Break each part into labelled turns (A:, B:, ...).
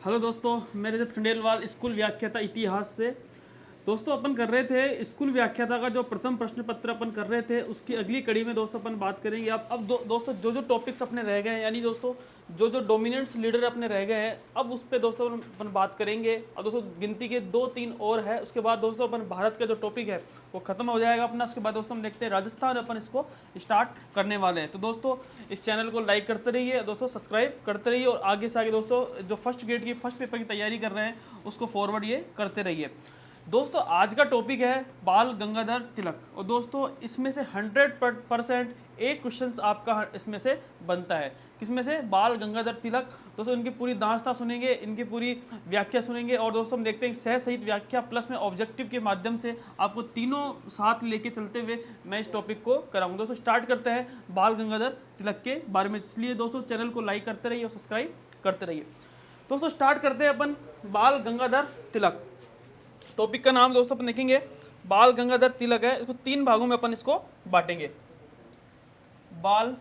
A: Hello दोस्तों, मैं रजत Khandelwal school व्याख्याता इतिहास से। दोस्तों अपन कर रहे थे स्कूल व्याख्याता का जो प्रथम प्रश्न पत्र अपन कर रहे थे उसकी अगली कड़ी में दोस्तों अपन बात करेंगे। अब दोस्तों जो जो टॉपिक्स अपने रह गए हैं, यानी दोस्तों जो जो डोमिनेंट्स लीडर अपने रह गए हैं, अब उस पर दोस्तों अपन बात करेंगे। और दोस्तों गिनती के 2-3 और है, उसके बाद दोस्तों अपन भारत का जो टॉपिक है वो खत्म हो जाएगा अपना। उसके बाद दोस्तों हम देखते हैं राजस्थान, अपन इसको स्टार्ट करने वाले हैं। तो दोस्तों इस चैनल को लाइक करते रहिए, दोस्तों सब्सक्राइब करते रहिए, और आगे से आगे दोस्तों जो फर्स्ट ग्रेड की फर्स्ट पेपर की तैयारी कर रहे हैं उसको फॉरवर्ड ये करते रहिए। दोस्तों आज का टॉपिक है बाल गंगाधर तिलक, और दोस्तों इसमें से 100% एक क्वेश्चन आपका इसमें से बनता है। किसमें से? बाल गंगाधर तिलक। दोस्तों इनकी पूरी दास्तां सुनेंगे, इनकी पूरी व्याख्या सुनेंगे, और दोस्तों हम देखते हैं सह सहित व्याख्या प्लस में ऑब्जेक्टिव के माध्यम से आपको तीनों साथ लेके चलते हुए मैं इस टॉपिक को कराऊंगा। दोस्तों स्टार्ट करते हैं बाल गंगाधर तिलक के बारे में, इसलिए दोस्तों चैनल को लाइक करते रहिए और सब्सक्राइब करते रहिए। दोस्तों स्टार्ट करते हैं अपन बाल गंगाधर तिलक। टॉपिक का नाम दोस्तों अपन देखेंगे बाल गंगाधर तिलक है। इसको 3 भागों में अपन इसको बांटेंगे। बाल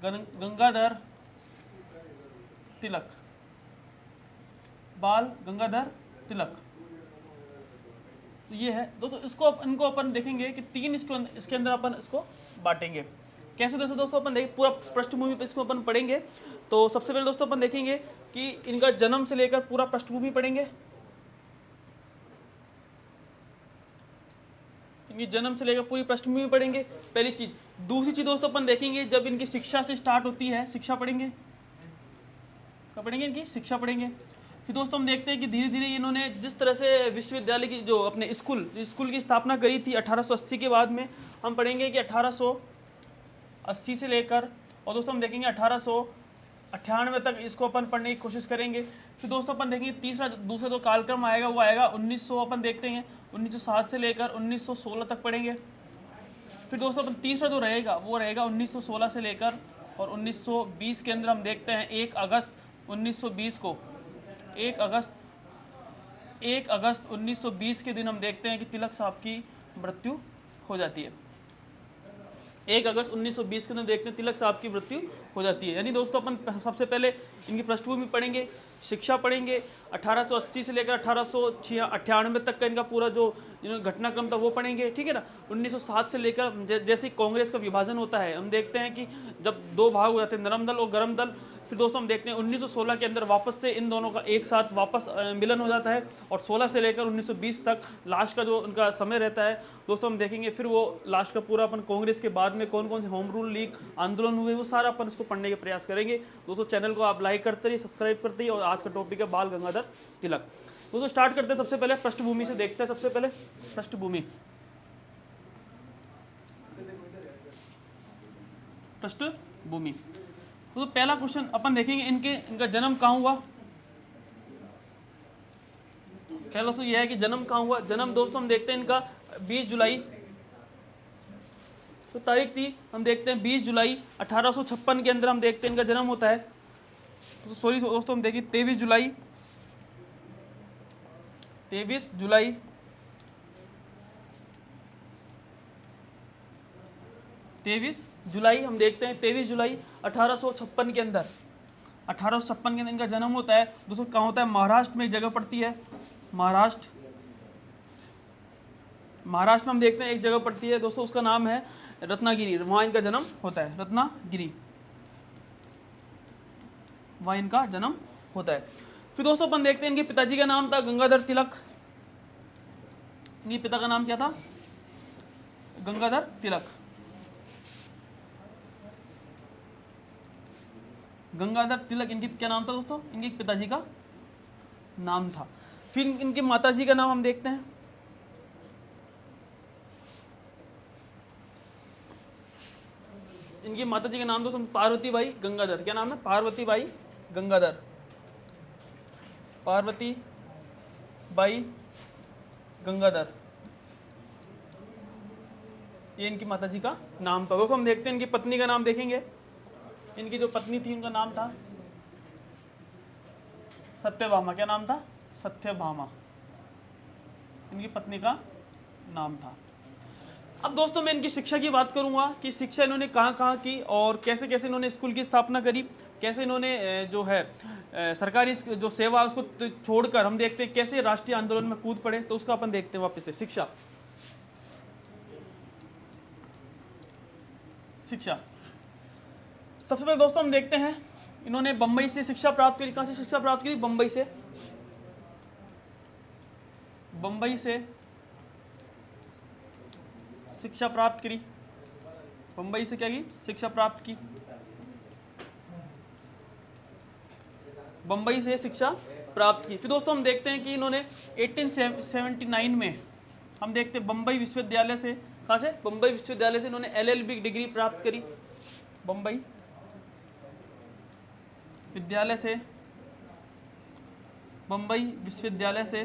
A: गंगाधर तिलक, बाल गंगाधर तिलक, तो ये है दोस्तों। इनको अपन देखेंगे कि 3 इसके अंदर अपन इसको बांटेंगे। कैसे दोस्तों अपन देखें पूरा पृष्ठभूमि पे इसको अपन पढ़ेंगे। तो सबसे पहले दोस्तों अपन देखेंगे कि इनका जन्म से लेकर पूरा पृष्ठभूमि पढ़ेंगे। इनकी जन्म से लेकर पूरी पृष्ठभूमि पढ़ेंगे, पहली चीज। दूसरी चीज दोस्तों अपन देखेंगे जब इनकी शिक्षा से स्टार्ट होती है, शिक्षा पढ़ेंगे। क्या पढ़ेंगे? इनकी शिक्षा पढ़ेंगे। फिर दोस्तों हम देखते हैं कि धीरे धीरे इन्होंने जिस तरह से विश्वविद्यालय की जो अपने स्कूल की स्थापना करी थी 1880 के बाद में, हम पढ़ेंगे कि 1880 से लेकर, और दोस्तों हम देखेंगे 1898 तक इसको अपन पढ़ने की कोशिश करेंगे। फिर दोस्तों अपन देखेंगे दूसरा जो कालक्रम आएगा वो आएगा 1900, अपन देखते हैं 1907 से लेकर 1916 तक पढ़ेंगे। फिर दोस्तों अपन तीसरा जो रहेगा वो रहेगा 1916 से लेकर और 1920 के अंदर हम देखते हैं 1 अगस्त 1920 को 1 अगस्त 1920 के दिन हम देखते हैं कि तिलक साहब की मृत्यु हो जाती है। 1 अगस्त 1920 के दिन देखते हैं तिलक साहब की मृत्यु हो जाती है। यानी दोस्तों अपन सबसे पहले इनकी पृष्ठभूमि पढ़ेंगे, शिक्षा पढ़ेंगे, 1880 से लेकर 1898 तक का इनका पूरा जो घटनाक्रम था वो पढ़ेंगे, ठीक है ना। 1907 से लेकर जैसे कांग्रेस का विभाजन होता है, हम देखते हैं कि जब 2 भाग हो जाते हैं, नरम दल और गरम दल। फिर दोस्तों हम देखते हैं 1916 के अंदर वापस से इन दोनों का एक साथ वापस मिलन हो जाता है, और 16 से लेकर 1920 तक लास्ट का जो उनका समय रहता है दोस्तों हम देखेंगे। फिर वो लास्ट का पूरा अपन कांग्रेस के बाद में कौन कौन से होम रूल लीग आंदोलन हुए वो सारा अपन इसको पढ़ने के प्रयास करेंगे। दोस्तों चैनल को आप लाइक करते रहिए, सब्सक्राइब करते रहिए, और आज का टॉपिक है बाल गंगाधर तिलक। दोस्तों स्टार्ट करते हैं सबसे पहले पृष्ठभूमि से, देखते हैं सबसे पहले पृष्ठभूमि। तो पहला क्वेश्चन अपन देखेंगे इनका जन्म कहाँ हुआ। पहला तो यह है कि जन्म कहाँ हुआ। जन्म दोस्तों हम देखते हैं इनका 20 जुलाई, तो तारीख थी हम देखते हैं 20 जुलाई 1856 के अंदर हम देखते हैं इनका जन्म होता है। तो सॉरी दोस्तों हम देखिए 23 जुलाई 23 जुलाई हम देखते हैं 23 जुलाई 1856 के अंदर, 1856 के अंदर इनका जन्म होता है। दोस्तों कहाँ होता है? महाराष्ट्र में एक जगह पड़ती है, महाराष्ट्र में हम देखते हैं एक जगह पड़ती है दोस्तों, उसका नाम है रत्नागिरी। वहाँ इनका जन्म होता है, रत्नागिरी, वहाँ इनका जन्म होता है। फिर दोस्तों अपन देखते हैं इनके पिताजी का नाम था गंगाधर तिलक। इनके पिता का नाम क्या था? गंगाधर तिलक। गंगाधर तिलक इनकी क्या नाम था दोस्तों? इनके पिताजी का नाम था। फिर इनके माताजी का नाम हम देखते हैं, इनकी माताजी का नाम दोस्तों पार्वती बाई गंगाधर। क्या नाम है? पार्वती बाई गंगाधर, पार्वती बाई गंगाधर, ये इनकी माताजी का नाम था। दोस्तों हम देखते हैं इनकी पत्नी का नाम देखेंगे। इनकी जो पत्नी थी उनका नाम था सत्यभामा। क्या नाम था? सत्यभामा, इनकी पत्नी का नाम था। अब दोस्तों मैं इनकी शिक्षा की बात करूंगा कि शिक्षा इन्होंने कहाँ कहाँ की और कैसे कैसे इन्होंने स्कूल की स्थापना करी, कैसे इन्होंने जो है सरकारी जो सेवा है उसको छोड़कर हम देखते हैं कैसे राष्ट्रीय आंदोलन में कूद पड़े, तो उसको अपन देखते हैं वापस से। शिक्षा, शिक्षा सबसे पहले दोस्तों हम देखते हैं इन्होंने बंबई से शिक्षा प्राप्त करी। कहां से शिक्षा प्राप्त करी? बंबई से। बंबई से शिक्षा प्राप्त करी। बंबई से क्या की? शिक्षा प्राप्त की। बंबई से शिक्षा प्राप्त की। फिर दोस्तों हम देखते हैं कि इन्होंने 1879 में हम देखते हैं बंबई विश्वविद्यालय से, कहाँ से? बंबई विश्वविद्यालय से इन्होंने LLB डिग्री प्राप्त करी। बंबई विद्यालय से, बंबई विश्वविद्यालय से,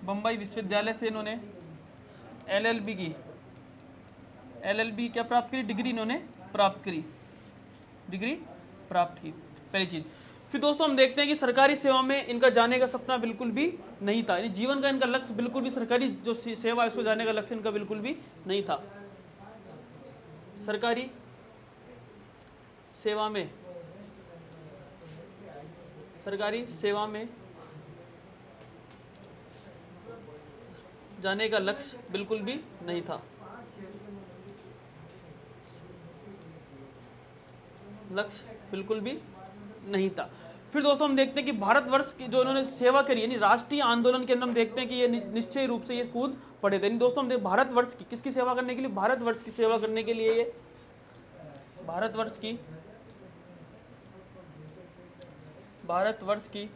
A: बंबई विश्वविद्यालय से इन्होंने LLB की, LLB क्या प्राप्त करी? डिग्री इन्होंने प्राप्त करी, डिग्री प्राप्त की, पहली चीज। फिर दोस्तों हम देखते हैं कि सरकारी सेवा में इनका जाने का सपना बिल्कुल भी नहीं था, यानी जीवन का इनका लक्ष्य बिल्कुल भी सरकारी जो सेवा है उसको जाने का लक्ष्य इनका बिल्कुल भी नहीं था। सरकारी सेवा में, सरकारी सेवा में जाने का लक्ष्य बिल्कुल भी नहीं था, लक्ष्य बिल्कुल भी नहीं था। फिर दोस्तों हम देखते हैं कि भारतवर्ष की जो इन्होंने सेवा करी, यानी राष्ट्रीय आंदोलन के अंदर हम देखते हैं कि ये निश्चय रूप से ये कूद पड़े थे। दोस्तों हम देखते भारतवर्ष की किसकी सेवा करने के लिए? भारतवर्ष की सेवा करने के लिए ये भारतवर्ष की, भारतवर्ष की,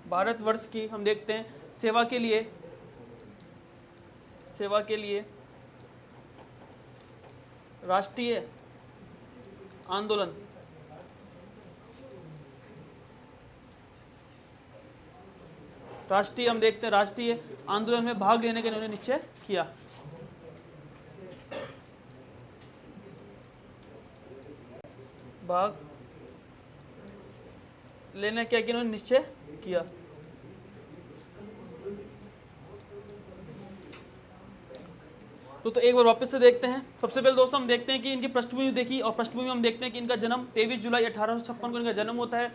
A: भारतवर्ष की हम देखते हैं सेवा के लिए, सेवा के लिए राष्ट्रीय आंदोलन, राष्ट्रीय हम देखते हैं राष्ट्रीय आंदोलन में भाग लेने का इन्होंने निश्चय किया। भाग लेने क्या कि इन्होंने निश्चय किया। तो एक बार वापस से देखते हैं। सबसे पहले दोस्तों हम देखते हैं कि इनकी पृष्ठभूमि देखी, और पृष्ठभूमि हम देखते हैं कि इनका जन्म 23 जुलाई 1856 को इनका जन्म होता है।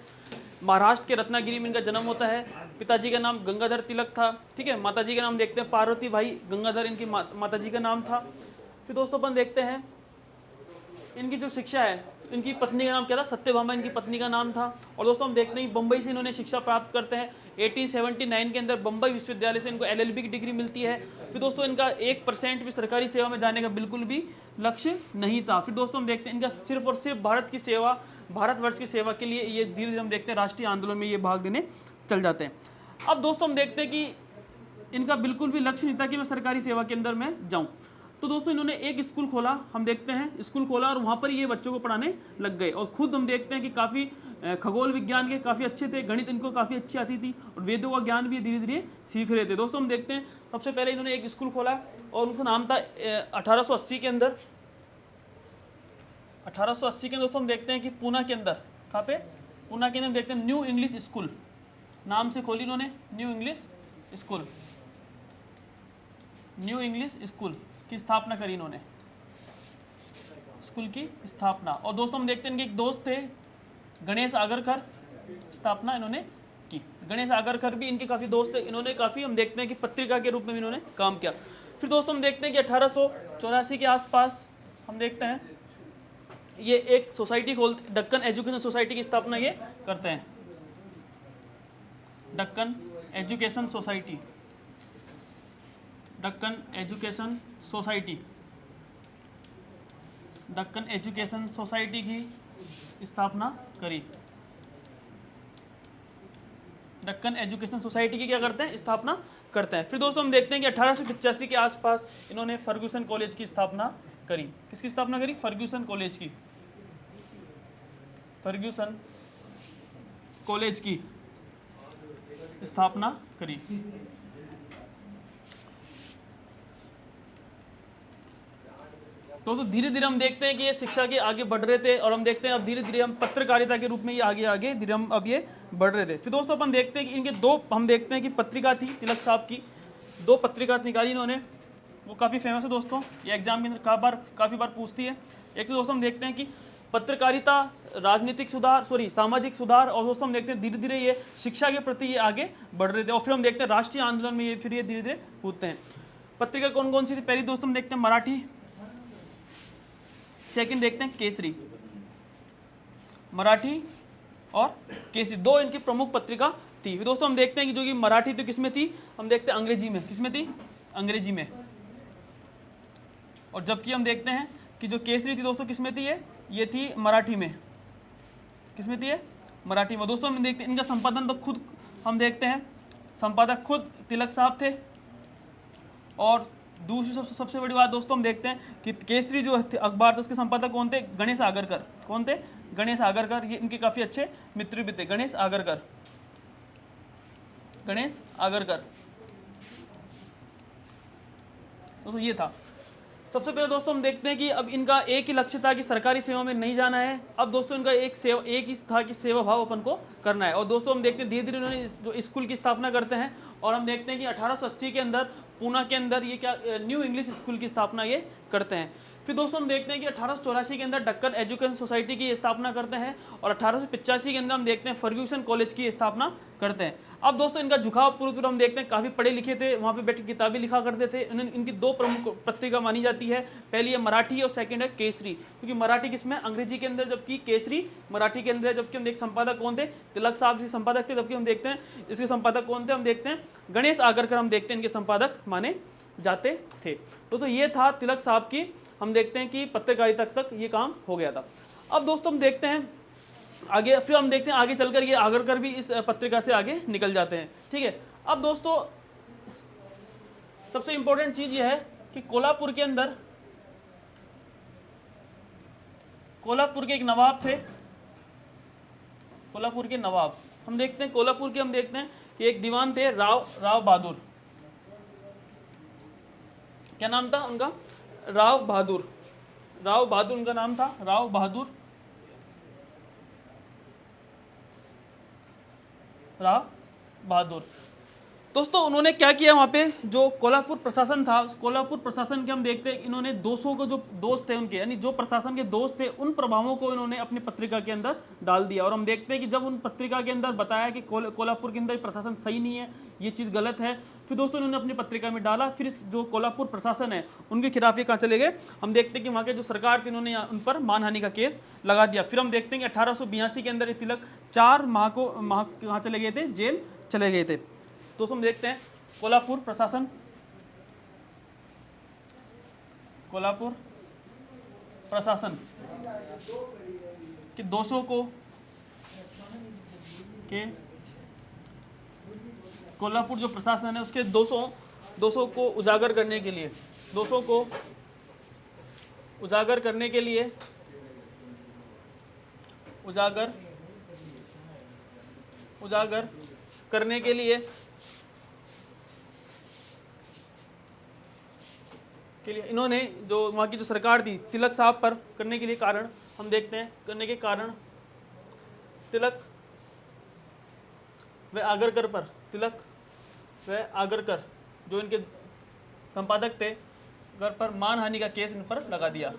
A: महाराष्ट्र के रत्नागिरी में इनका जन्म होता है। पिताजी का नाम गंगाधर तिलक था, ठीक है। माताजी का नाम देखते हैं पार्वती भाई गंगाधर इनकी माताजी का नाम था। फिर दोस्तों अपन देखते हैं इनकी जो शिक्षा है, इनकी पत्नी का नाम क्या था? सत्यभामा इनकी पत्नी का नाम था। और दोस्तों हम देखते हैं बंबई से इन्होंने शिक्षा प्राप्त करते हैं। 1879 के अंदर बंबई विश्वविद्यालय से इनको LLB की डिग्री मिलती है। फिर दोस्तों इनका 1% भी सरकारी सेवा में जाने का बिल्कुल भी लक्ष्य नहीं था। फिर दोस्तों हम देखते हैं इनका सिर्फ और सिर्फ भारत की सेवा, भारतवर्ष की सेवा के लिए ये धीरे धीरे हम देखते हैं राष्ट्रीय आंदोलन में ये भाग लेने चल जाते हैं। अब दोस्तों हम देखते हैं कि इनका बिल्कुल भी लक्ष्य नहीं था कि मैं सरकारी सेवा के अंदर में जाऊँ। तो दोस्तों इन्होंने एक स्कूल खोला, हम देखते हैं स्कूल खोला और वहाँ पर ये बच्चों को पढ़ाने लग गए। और खुद हम देखते हैं कि काफ़ी खगोल विज्ञान के काफ़ी अच्छे थे, गणित इनको काफ़ी अच्छी आती थी, और वेदों का ज्ञान भी धीरे धीरे सीख रहे थे। दोस्तों हम देखते हैं सबसे पहले इन्होंने एक स्कूल खोला और उनका नाम था 1880 के अंदर, 1880 के अंदर दोस्तों हम देखते हैं कि पूना के अंदर, कहाँ पे? पूना के अंदर देखते हैं न्यू इंग्लिश स्कूल नाम से खोली इन्होंने, new English school, new English school की स्थापना करी इन्होंने, स्कूल की स्थापना। और दोस्तों हम देखते हैं इनके एक दोस्त थे गणेश आगरकर, स्थापना इन्होंने की। गणेश आगरकर भी इनके काफ़ी दोस्त थे, इन्होंने काफ़ी हम देखते हैं कि पत्रिका के रूप में भी इन्होंने काम किया। फिर दोस्तों हम देखते हैं कि 1884 के आसपास हम देखते हैं ये एक सोसाइटी खोलते, डक्कन एजुकेशन सोसाइटी की स्थापना ये करते हैं, Deccan education society, Deccan education society, Deccan education society की स्थापना करी। डक्कन एजुकेशन सोसाइटी की क्या करते हैं? स्थापना करते हैं। फिर दोस्तों हम देखते हैं कि 1885 के आसपास इन्होंने फर्ग्यूसन कॉलेज की स्थापना करी। किसकी स्थापना करी? फर्ग्यूसन कॉलेज की, फर्ग्यूसन कॉलेज की स्थापना करी। तो धीरे धीरे हम देखते हैं कि ये शिक्षा के आगे बढ़ रहे थे, और हम देखते हैं अब धीरे धीरे हम पत्रकारिता के रूप में ये आगे आगे धीरे हम अब ये बढ़ रहे थे। फिर दोस्तों अपन देखते हैं कि इनके दो हम देखते हैं कि पत्रिका थी तिलक साहब की, दो पत्रिका निकाली इन्होंने। वो काफ़ी फेमस है दोस्तों, ये एग्जाम के अंदर काफ़ी बार पूछती है। एक तो दोस्तों हम देखते हैं कि पत्रकारिता, राजनीतिक सुधार, सामाजिक सुधार, और दोस्तों हम देखते हैं धीरे धीरे ये शिक्षा के प्रति ये आगे बढ़ रहे थे, और फिर हम देखते हैं राष्ट्रीय आंदोलन में ये फिर ये धीरे धीरे कूदते हैं। पत्रिका कौन कौन सी थी? पहली दोस्तों हम देखते हैं मराठी, सेकंड देखते हैं केसरी। मराठी और केसरी, दो इनकी प्रमुख पत्रिका थी। फिर दोस्तों हम देखते हैं कि जो कि मराठी तो किसमें थी? हम देखते हैं अंग्रेजी में। किसमें थी? अंग्रेजी में। और जबकि हम देखते हैं कि जो केसरी थी दोस्तों किसमें थी? ये थी मराठी में। किसमें थी? ये मराठी में। दोस्तों हम देखते हैं इनका संपादन तो खुद हम देखते हैं, संपादक खुद तिलक साहब थे। और दूसरी सबसे बड़ी बात दोस्तों हम देखते हैं कि केसरी जो अखबार था उसके संपादक कौन थे? गणेश आगरकर। कौन थे? गणेश आगरकर। ये इनके काफ़ी अच्छे मित्र भी थे, गणेश आगरकर। गणेश आगरकर दोस्तों ये था। सबसे पहले दोस्तों हम देखते हैं कि अब इनका एक ही लक्ष्य था कि सरकारी सेवा में नहीं जाना है। अब दोस्तों इनका एक ही था कि सेवा भाव अपन को करना है। और दोस्तों हम देखते हैं धीरे धीरे उन्होंने जो स्कूल की स्थापना करते हैं, और हम देखते हैं कि 1880 के अंदर पूना के अंदर ये क्या न्यू इंग्लिश स्कूल की स्थापना ये करते हैं। फिर दोस्तों हम देखते हैं कि 1884 के अंदर डक्कन एजुकेशन सोसाइटी की स्थापना करते हैं, और 1885 के अंदर हम देखते हैं फर्ग्यूसन कॉलेज की स्थापना करते हैं। अब दोस्तों इनका झुकाव पूर्व तरफ हम देखते हैं काफ़ी पढ़े लिखे थे, वहाँ पे बैठ के किताबें लिखा करते थे। इनकी दो प्रमुख पत्रिका मानी जाती है, पहली है मराठी और सेकंड है केसरी। क्योंकि मराठी किसमें? अंग्रेजी के अंदर, जबकि केसरी मराठी के अंदर है। जबकि हम देख संपादक कौन थे? तिलक साहब जी संपादक थे। जबकि हम देखते हैं इसके संपादक कौन थे? हम देखते हैं गणेश आगरकर हम देखते हैं इनके संपादक माने जाते थे। तो ये था तिलक साहब की, हम देखते हैं कि पत्रकारिता तक ये काम हो गया था। अब दोस्तों हम देखते हैं आगे, फिर हम देखते हैं आगे चलकर ये आगरकर भी इस पत्रिका से आगे निकल जाते हैं। ठीक है। अब दोस्तों सबसे इंपॉर्टेंट चीज ये है कि कोल्हापुर के अंदर, कोल्हापुर के एक नवाब थे, कोल्हापुर के नवाब हम देखते हैं, कोल्हापुर के हम देखते हैं कि एक दीवान थे राव बहादुर। क्या नाम था उनका? राव बहादुर। राव बहादुर उनका नाम था, राव बहादुर, राव बहादुर। दोस्तों उन्होंने क्या किया, वहाँ पे जो कोल्हापुर प्रशासन था, उस कोल्हापुर प्रशासन के हम देखते हैं इन्होंने 200 को जो दोस्त थे उनके, यानी जो प्रशासन के दोस्त थे, उन प्रभावों को इन्होंने अपनी पत्रिका के अंदर डाल दिया। और हम देखते हैं कि जब उन पत्रिका के अंदर बताया कि कोल्हापुर के अंदर प्रशासन सही नहीं है, ये चीज़ गलत है, फिर दोस्तों इन्होंने अपनी पत्रिका में डाला। फिर इस जो कोल्हापुर प्रशासन है उनके खिलाफ ये कहाँ चले गए? हम देखते हैं कि वहाँ के जो सरकार थी उन्होंने उन पर मानहानि का केस लगा दिया। फिर हम देखते हैं कि 1882 के अंदर तिलक 4 माह कहाँ चले गए थे? जेल चले गए थे। दोस्तों हम देखते हैं कोल्हापुर प्रशासन, कोल्हापुर प्रशासन कि 200 को के कोल्हापुर जो प्रशासन है उसके 200 को उजागर करने के लिए, 200 को उजागर करने के लिए, उजागर करने के लिए इन्होंने जो वहाँ की जो सरकार थी तिलक साहब पर करने के लिए कारण हम देखते हैं, करने के कारण तिलक व आगरकर पर, तिलक व आगरकर जो इनके संपादक थे, घर पर मानहानि का केस इन पर लगा दिया।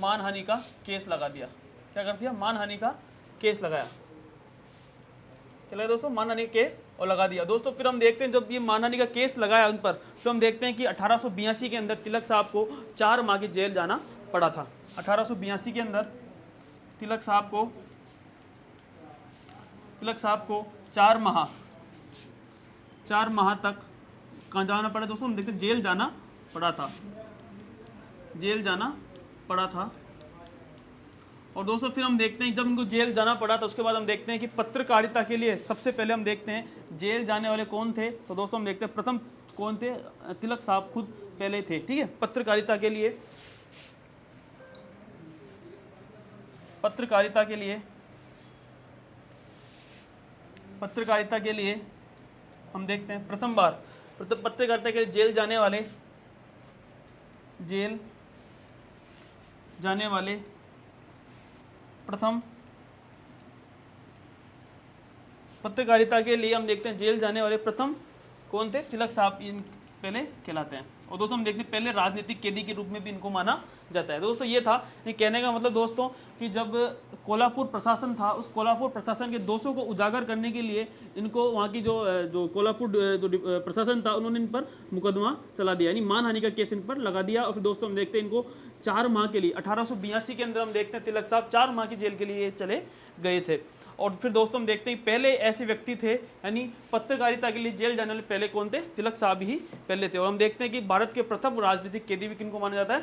A: मानहानि का केस लगा दिया। क्या कर दिया? मानहानि का केस लगाया। क्या लगा दोस्तों? मानहानि का केस और लगा दिया। दोस्तों फिर हम देखते हैं जब ये मानहानि का केस लगाया उन पर, तो हम देखते हैं कि 1882 के अंदर तिलक साहब को 4 माह की जेल जाना पड़ा था। 1882 के अंदर तिलक साहब को 4 माह तक कहाँ जाना पड़ा दोस्तों? हम देखते हैं जेल जाना पड़ा था, जेल जाना पड़ा था। और दोस्तों फिर हम देखते हैं जब इनको जेल जाना पड़ा था उसके बाद हम देखते हैं कि पत्रकारिता के लिए सबसे पहले हम देखते हैं जेल जाने वाले कौन थे। तो दोस्तों हम देखते हैं प्रथम कौन थे? तिलक साहब खुद पहले थे। ठीक है। पत्रकारिता के लिए हम देखते हैं प्रथम बार पत्रकारिता के लिए जेल जाने वाले प्रथम पत्रकारिता के लिए हम देखते हैं जेल जाने वाले प्रथम कौन थे? तिलक साहब पहले कहलाते हैं। और दोस्तों हम देखते हैं पहले राजनीतिक कैदी के रूप में भी इनको माना जाता है। दोस्तों ये था, ये कहने का मतलब दोस्तों कि जब कोल्हापुर प्रशासन था, उस कोल्हापुर प्रशासन के दोषों को उजागर करने के लिए इनको वहाँ की जो कोल्हापुर प्रशासन था, उन्होंने इन पर मुकदमा चला दिया, यानी मानहानि का केस इन पर लगा दिया। और फिर दोस्तों हम देखते हैं इनको 4 माह के लिए 1882 के अंदर हम देखते हैं तिलक साहब 4 माह की जेल के लिए चले गए थे। और फिर दोस्तों हम देखते हैं पहले ऐसे व्यक्ति थे, यानी पत्रकारिता के लिए जेल जाने वाले पहले कौन थे? तिलक साहब ही पहले थे। और हम देखते हैं कि भारत के प्रथम राजनीतिक कैदी भी किनको माना जाता है?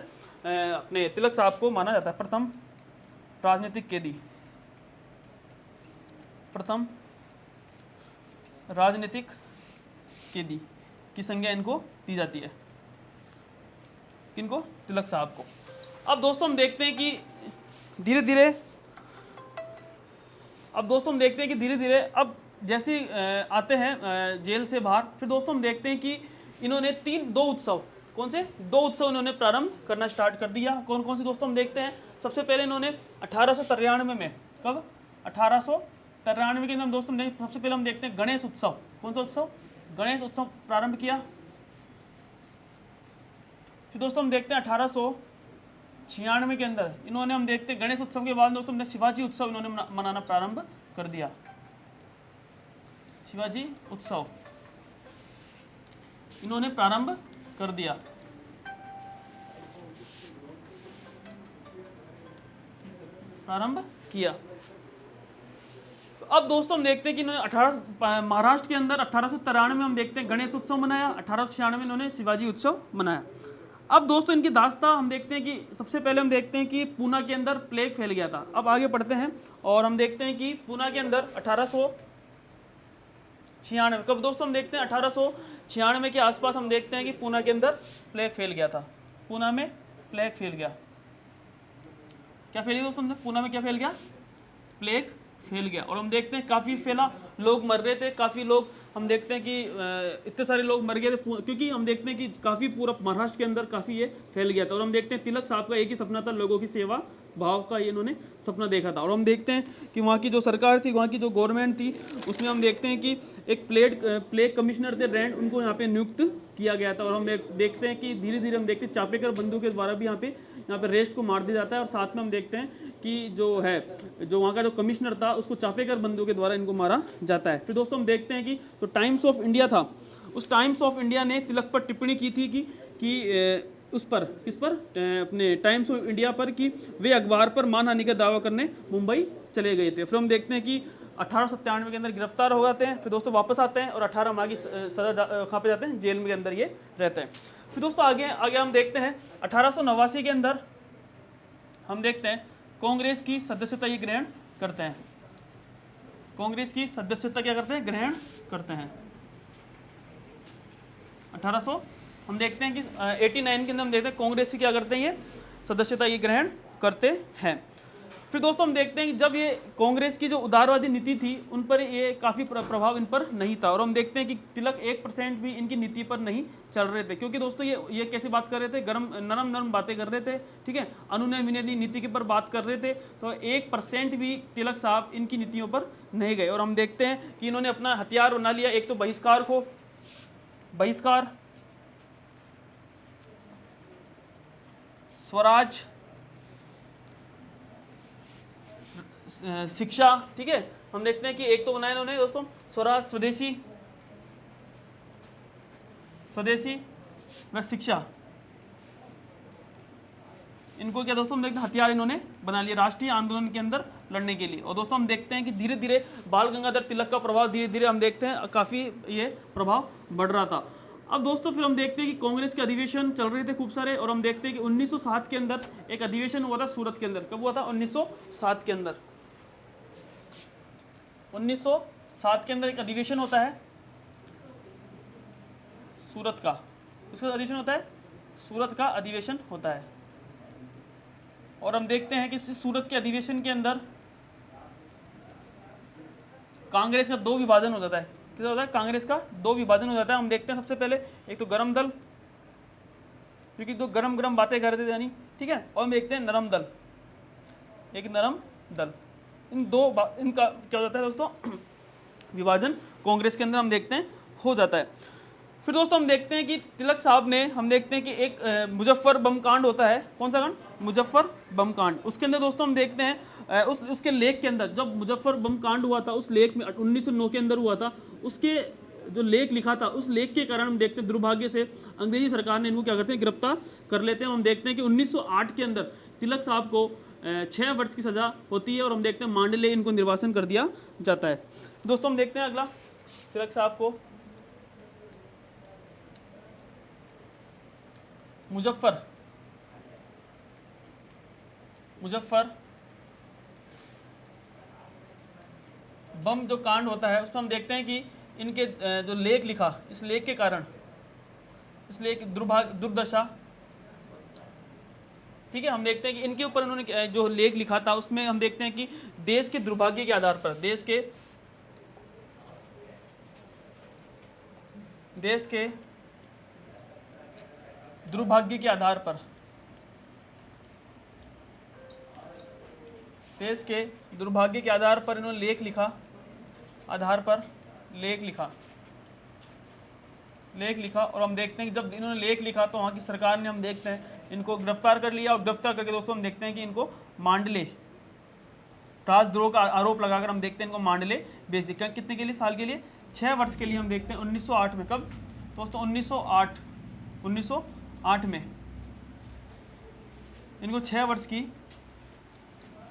A: अपने तिलक साहब को माना जाता है प्रथम राजनीतिक कैदी, प्रथम राजनीतिक कैदी की संज्ञा इनको दी जाती है। किनको? तिलक साहब को। अब दोस्तों हम देखते हैं कि धीरे धीरे अब जैसे आते हैं जेल से बाहर, फिर दोस्तों हम देखते हैं कि इन्होंने दो उत्सव, कौन से 2 उत्सव इन्होंने प्रारंभ करना स्टार्ट कर दिया। कौन कौन से दोस्तों हम देखते हैं? सबसे पहले इन्होंने 1893 में, कब? 1893 के अंदर दोस्तों सबसे पहले हम देखते हैं गणेश उत्सव। कौन सा उत्सव? गणेश उत्सव प्रारंभ किया। फिर दोस्तों हम देखते हैं 1896 के अंदर इन्होंने, हम देखते हैं गणेश उत्सव के बाद दोस्तों हमने शिवाजी उत्सव इन्होंने मनाना प्रारंभ कर दिया। शिवाजी उत्सव इन्होंने प्रारंभ कर दिया। प्रारंभ किया। अब दोस्तों हम देखते हैं कि इन्होंने महाराष्ट्र के अंदर 1893 में हम देखते हैं गणेश उत्सव मनाया, 1896 में इन्होंने शिवाजी उत्सव मनाया। अब दोस्तों इनकी दास्ता हम देखते हैं कि सबसे पहले हम देखते हैं कि पूना के अंदर प्लेग फैल गया था। अब आगे पढ़ते हैं और हम देखते हैं कि पूना के अंदर 1896, कब दोस्तों हम देखते हैं 1896 के आसपास हम देखते हैं कि पूना के अंदर प्लेग फैल गया था। पूना में प्लेग फैल गया। क्या फैल गया दोस्तों? पूना में क्या फैल गया? प्लेग फैल गया। और हम देखते हैं काफ़ी फैला, लोग मर रहे थे, काफ़ी लोग, हम देखते हैं कि इतने सारे लोग मर गए थे, क्योंकि हम देखते हैं कि काफ़ी पूरा महाराष्ट्र के अंदर काफ़ी ये फैल गया था। और हम देखते हैं तिलक साहब का एक ही सपना था, लोगों की सेवा भाव का ये इन्होंने सपना देखा था। और हम देखते हैं कि वहाँ की जो सरकार थी, वहाँ की जो गवर्नमेंट थी, उसमें हम देखते हैं कि एक प्लेग कमिश्नर थे रैंड, उनको यहाँ पे नियुक्त किया गया था। और हम देखते हैं कि धीरे धीरे हम देखते हैं चापेकर बंधु के द्वारा भी यहाँ पे रेस्ट को मार दिया जाता है। और साथ में हम देखते हैं कि जो वहाँ का जो कमिश्नर था, उसको चापेकर बंधु के द्वारा इनको मारा जाता है। फिर दोस्तों हम देखते हैं कि तो टाइम्स ऑफ इंडिया था, उस टाइम्स ऑफ इंडिया ने तिलक पर टिप्पणी की थी कि उस पर, किस पर? अपने टाइम्स ऑफ इंडिया पर, कि वे अखबार पर मानहानि का दावा करने मुंबई चले गए थे। फिर हम देखते हैं कि 1897 के अंदर गिरफ्तार हो जाते हैं। फिर दोस्तों वापस आते हैं और 18 माह की सजा कहाँ पे जाते हैं? जेल में के अंदर ये रहते हैं। फिर दोस्तों आगे हम देखते हैं 1889 के अंदर हम देखते हैं कांग्रेस की सदस्यता ये ग्रहण करते हैं। कांग्रेस की सदस्यता क्या करते हैं? ग्रहण करते हैं। 1800 हम देखते हैं कि 89 के अंदर हम देखते हैं कांग्रेस की क्या करते हैं? ये सदस्यता ये ग्रहण करते हैं। फिर दोस्तों हम देखते हैं कि जब ये कांग्रेस की जो उदारवादी नीति थी, उन पर ये काफ़ी प्रभाव इन पर नहीं था। और हम देखते हैं कि तिलक 1% भी इनकी नीति पर नहीं चल रहे थे, क्योंकि दोस्तों ये कैसे बात कर रहे थे? नरम बातें कर रहे थे, ठीक है, अनुनय विनय नीति के पर बात कर रहे थे। तो 1% भी तिलक साहब इनकी नीतियों पर नहीं गए। और हम देखते हैं कि इन्होंने अपना हथियार बना लिया, एक तो बहिष्कार, स्वराज, शिक्षा, ठीक है। हम देखते हैं कि एक तो बनाया इन्होंने दोस्तों स्वराज, स्वदेशी व शिक्षा, इनको क्या दोस्तों हम देखते हैं हथियार इन्होंने बना लिया राष्ट्रीय आंदोलन के अंदर लड़ने के लिए। और दोस्तों हम देखते हैं कि धीरे धीरे बाल गंगाधर तिलक का प्रभाव धीरे धीरे हम देखते हैं काफ़ी ये प्रभाव बढ़ रहा था। अब दोस्तों फिर हम देखते हैं कि कांग्रेस के अधिवेशन चल रहे थे खूब सारे। और हम देखते हैं कि 1907 के अंदर एक अधिवेशन हुआ था सूरत के अंदर। कब हुआ था? 1907 के अंदर। 1907 के अंदर एक अधिवेशन होता है सूरत का। इसका अधिवेशन होता है, सूरत का अधिवेशन होता है। और हम देखते हैं कि सूरत के अधिवेशन के अंदर कांग्रेस का 2 विभाजन हो जाता है। क्या होता है? कांग्रेस का 2 विभाजन हो जाता है। हम देखते हैं सबसे पहले एक तो गरम दल, क्योंकि तो गरम बातें कर रहे थे यानी, ठीक है। और हम देखते हैं नरम दल, एक नरम दल। इनका क्या हो जाता है दोस्तों? विभाजन कांग्रेस के अंदर हम देखते हैं हो जाता है। फिर दोस्तों हम देखते हैं कि तिलक साहब ने, हम देखते हैं कि एक मुजफ्फर बम कांड होता है। कौन सा कांड? मुजफ्फर बम कांड। उसके अंदर दोस्तों हम देखते हैं उसके लेख के अंदर, जब मुजफ्फर बम कांड हुआ था, उस लेख में 1909 के अंदर हुआ था, उसके जो लेख लिखा था, उस लेख के कारण हम देखते हैं दुर्भाग्य से अंग्रेजी सरकार ने इनको क्या करते हैं, गिरफ्तार कर लेते हैं। हम देखते हैं कि 1908 के अंदर तिलक साहब को 6 वर्ष की सजा होती है और हम देखते हैं मांडले इनको निर्वासन कर दिया जाता है। दोस्तों हम देखते हैं अगला, तिलक साहब को मुजफ्फर बम जो कांड होता है, उसमें हम देखते हैं कि इनके जो लेख लिखा, इस लेख के कारण, इस लेख दुर्दशा, ठीक है, हम देखते हैं कि इनके ऊपर इन्होंने जो लेख लिखा था, उसमें हम देखते हैं कि देश के दुर्भाग्य के आधार पर, देश के दुर्भाग्य के आधार पर, देश के दुर्भाग्य के आधार पर इन्होंने लेख लिखा, और हम देखते हैं कि जब इन्होंने लेख लिखा तो वहाँ की सरकार ने, हम देखते हैं, इनको गिरफ्तार कर लिया, और गिरफ्तार करके दोस्तों हम देखते हैं कि इनको मांडले, राजद्रोह का आरोप लगाकर हम देखते हैं इनको मांडले भेज दिया। कितने के लिए? साल के लिए, 6 वर्ष के लिए। हम देखते हैं 1908 में, कब दोस्तों? 1908 में इनको 6 वर्ष की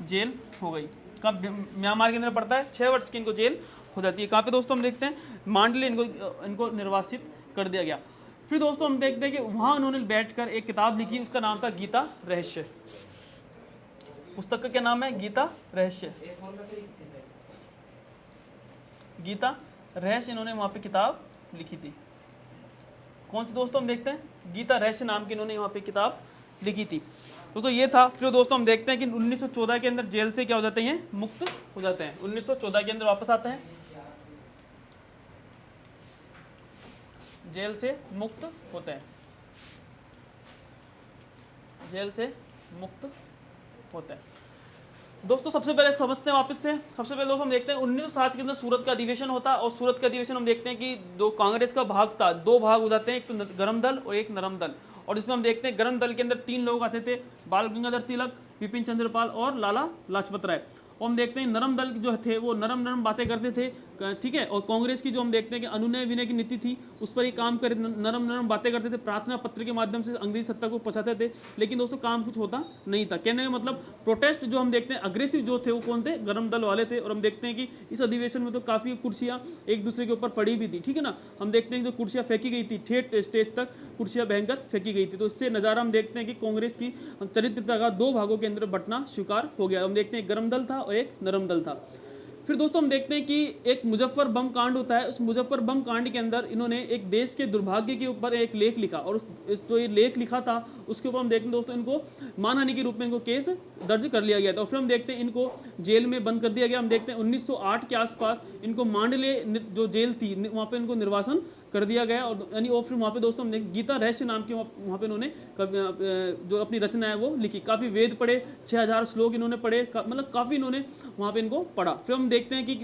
A: जेल हो गई। कब? म्यांमार के अंदर पड़ता है, 6 वर्ष की इनको जेल हो जाती है। कहाँ पे दोस्तों? हम देखते हैं मांडले इनको निर्वासित कर दिया गया। फिर दोस्तों हम देखते हैं कि वहाँ उन्होंने बैठकर एक किताब लिखी, उसका नाम था गीता रहस्य। पुस्तक का क्या नाम है? गीता रहस्य। गीता रहस्य इन्होंने वहाँ पे किताब लिखी थी। कौन सी दोस्तों? हम देखते हैं गीता रहस्य नाम की इन्होंने वहाँ पे किताब लिखी थी। दोस्तों ये था। फिर दोस्तों हम देखते हैं कि 1914 के अंदर जेल से क्या हो जाते हैं? मुक्त हो जाते हैं। 1914 के अंदर वापस आते हैं, जेल से मुक्त होते हैं, जेल से मुक्त होते हैं। दोस्तों सबसे पहले समझते हैं वापस से। सबसे पहले दोस्तों हम देखते हैं 1907 के अंदर सूरत का अधिवेशन होता है, और सूरत का अधिवेशन हम देखते हैं कि दो कांग्रेस का भाग था, 2 भाग हो जाते हैं, एक तो गरम दल और एक नरम दल। और इसमें हम देखते हैं गरम दल के अंदर 3 लोग आते थे, बाल गंगाधर तिलक, विपिन चंद्रपाल और लाला लाजपत राय। और हम देखते हैं नरम दल जो थे वो नरम बातें करते थे, ठीक है। और कांग्रेस की जो हम देखते हैं कि अनुनय विनय की नीति थी, उस पर ही काम कर नरम बातें करते थे, प्रार्थना पत्र के माध्यम से अंग्रेजी सत्ता को पहुंचाते थे। लेकिन दोस्तों काम कुछ होता नहीं था। कहने का मतलब प्रोटेस्ट जो हम देखते हैं अग्रेसिव जो थे वो कौन थे? गरम दल वाले थे। और हम देखते हैं कि इस अधिवेशन में तो काफ़ी कुर्सियां एक दूसरे के ऊपर पड़ी भी थी, ठीक है ना। हम देखते हैं कि जो कुर्सियां फेंकी गई थी, ठेठ स्टेज तक कुर्सियां भयंकर फेंकी गई थी। तो इससे नज़ारा हम देखते हैं कि कांग्रेस की चरित्रता का 2 भागों के अंदर बंटना स्वीकार हो गया। हम देखते हैं गरम दल था और एक नरम दल था। फिर दोस्तों हम देखते हैं कि एक मुजफ्फर बम कांड होता है। उस मुजफ्फर बम कांड के अंदर इन्होंने एक देश के दुर्भाग्य के ऊपर एक लेख लिखा, और उस जो ये लेख लिखा था उसके ऊपर हम देखते हैं दोस्तों इनको मानहानि के रूप में इनको केस दर्ज कर लिया गया था। और फिर हम देखते हैं इनको जेल में बंद कर दिया गया। हम देखते हैं 1908 के आसपास इनको मांडले जो जेल थी वहाँ पे इनको निर्वासन कर दिया गया। और यानी और फिर वहाँ पे दोस्तों हमने गीता रहस्य नाम की वहाँ पे इन्होंने जो अपनी रचना है वो लिखी। काफ़ी वेद पढ़े, 6000 श्लोक इन्होंने पढ़े, मतलब काफ़ी इन्होंने वहाँ पे इनको पढ़ा। फिर हम देखते हैं कि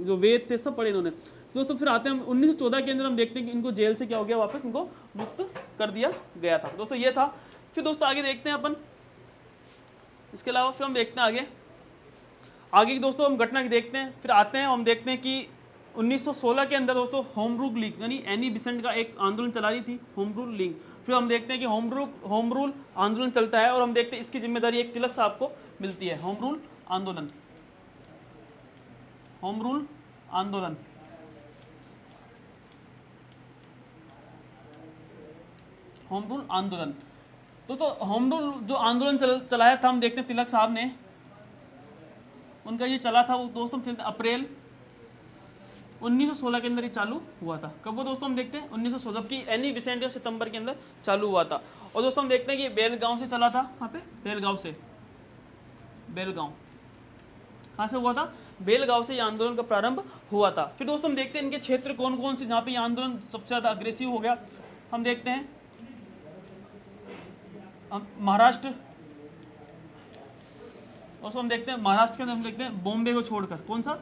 A: जो वेद थे सब पढ़े इन्होंने। दोस्तों फिर आते हैं हम 1914 के अंदर, हम देखते हैं कि इनको जेल से क्या हो गया? वापस इनको मुक्त कर दिया गया था। दोस्तों ये था। फिर दोस्तों आगे देखते हैं अपन, इसके अलावा फिर हम देखते हैं आगे की दोस्तों हम घटना की देखते हैं। फिर आते हैं हम देखते हैं कि 1916 के अंदर दोस्तों होम रूल लीग यानी एनी बिसेंट का एक आंदोलन चला रही थी, होम रूल लीग। फिर हम देखते हैं कि होम रूल आंदोलन चलता है, और हम देखते हैं इसकी जिम्मेदारी एक तिलक साहब को मिलती है। होम रूल आंदोलन, होम रूल आंदोलन, होम रूल आंदोलन। दोस्तों होम रूल जो आंदोलन चलाया था, हम देखते हैं तिलक साहब ने, उनका ये चला था वो दोस्तों अप्रैल 1916 के अंदर ही चालू हुआ था। कब वो दोस्तों हम देखते हैं 1916 की एनी बिसेंट का सितंबर के अंदर चालू हुआ था। और दोस्तों हम देखते हैं कि बेलगांव से चला था। वहाँ पे बेलगांव से, बेलगांव कहाँ से हुआ था? बेलगांव से ये आंदोलन का प्रारंभ हुआ था। फिर दोस्तों हम देखते हैं इनके क्षेत्र कौन कौन से जहाँ पे ये आंदोलन सबसे ज़्यादा अग्रेसिव हो गया। हम देखते हैं महाराष्ट्र, दोस्तों हम देखते हैं महाराष्ट्र के अंदर हम देखते हैं बॉम्बे को छोड़कर, कौन सा?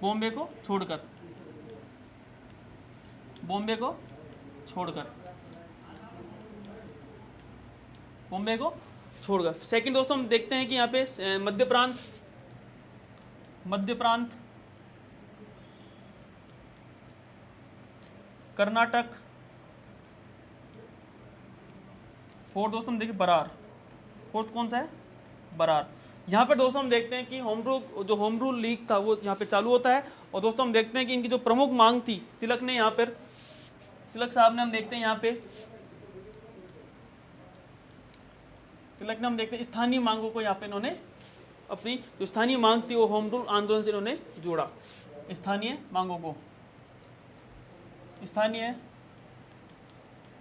A: बॉम्बे को छोड़कर, बॉम्बे को छोड़कर, बॉम्बे को छोड़कर। सेकंड दोस्तों हम देखते हैं कि यहाँ पे मध्य प्रांत, मध्य प्रांत, कर्नाटक। फोर्थ दोस्तों हम देखिए बरार, फोर्थ कौन सा है, बरार। यहाँ पर दोस्तों हम देखते हैं कि होम रूल लीग था वो यहाँ पे चालू होता है। और दोस्तों हम देखते हैं कि इनकी जो प्रमुख मांग थी, तिलक ने यहाँ पर, तिलक साहब ने, हम देखते हैं यहाँ पे तिलक ने, हम देखते हैं स्थानीय मांगों को यहाँ पे इन्होंने अपनी जो स्थानीय मांग थी वो होम रूल आंदोलन से इन्होंने जोड़ा। स्थानीय मांगों को, स्थानीय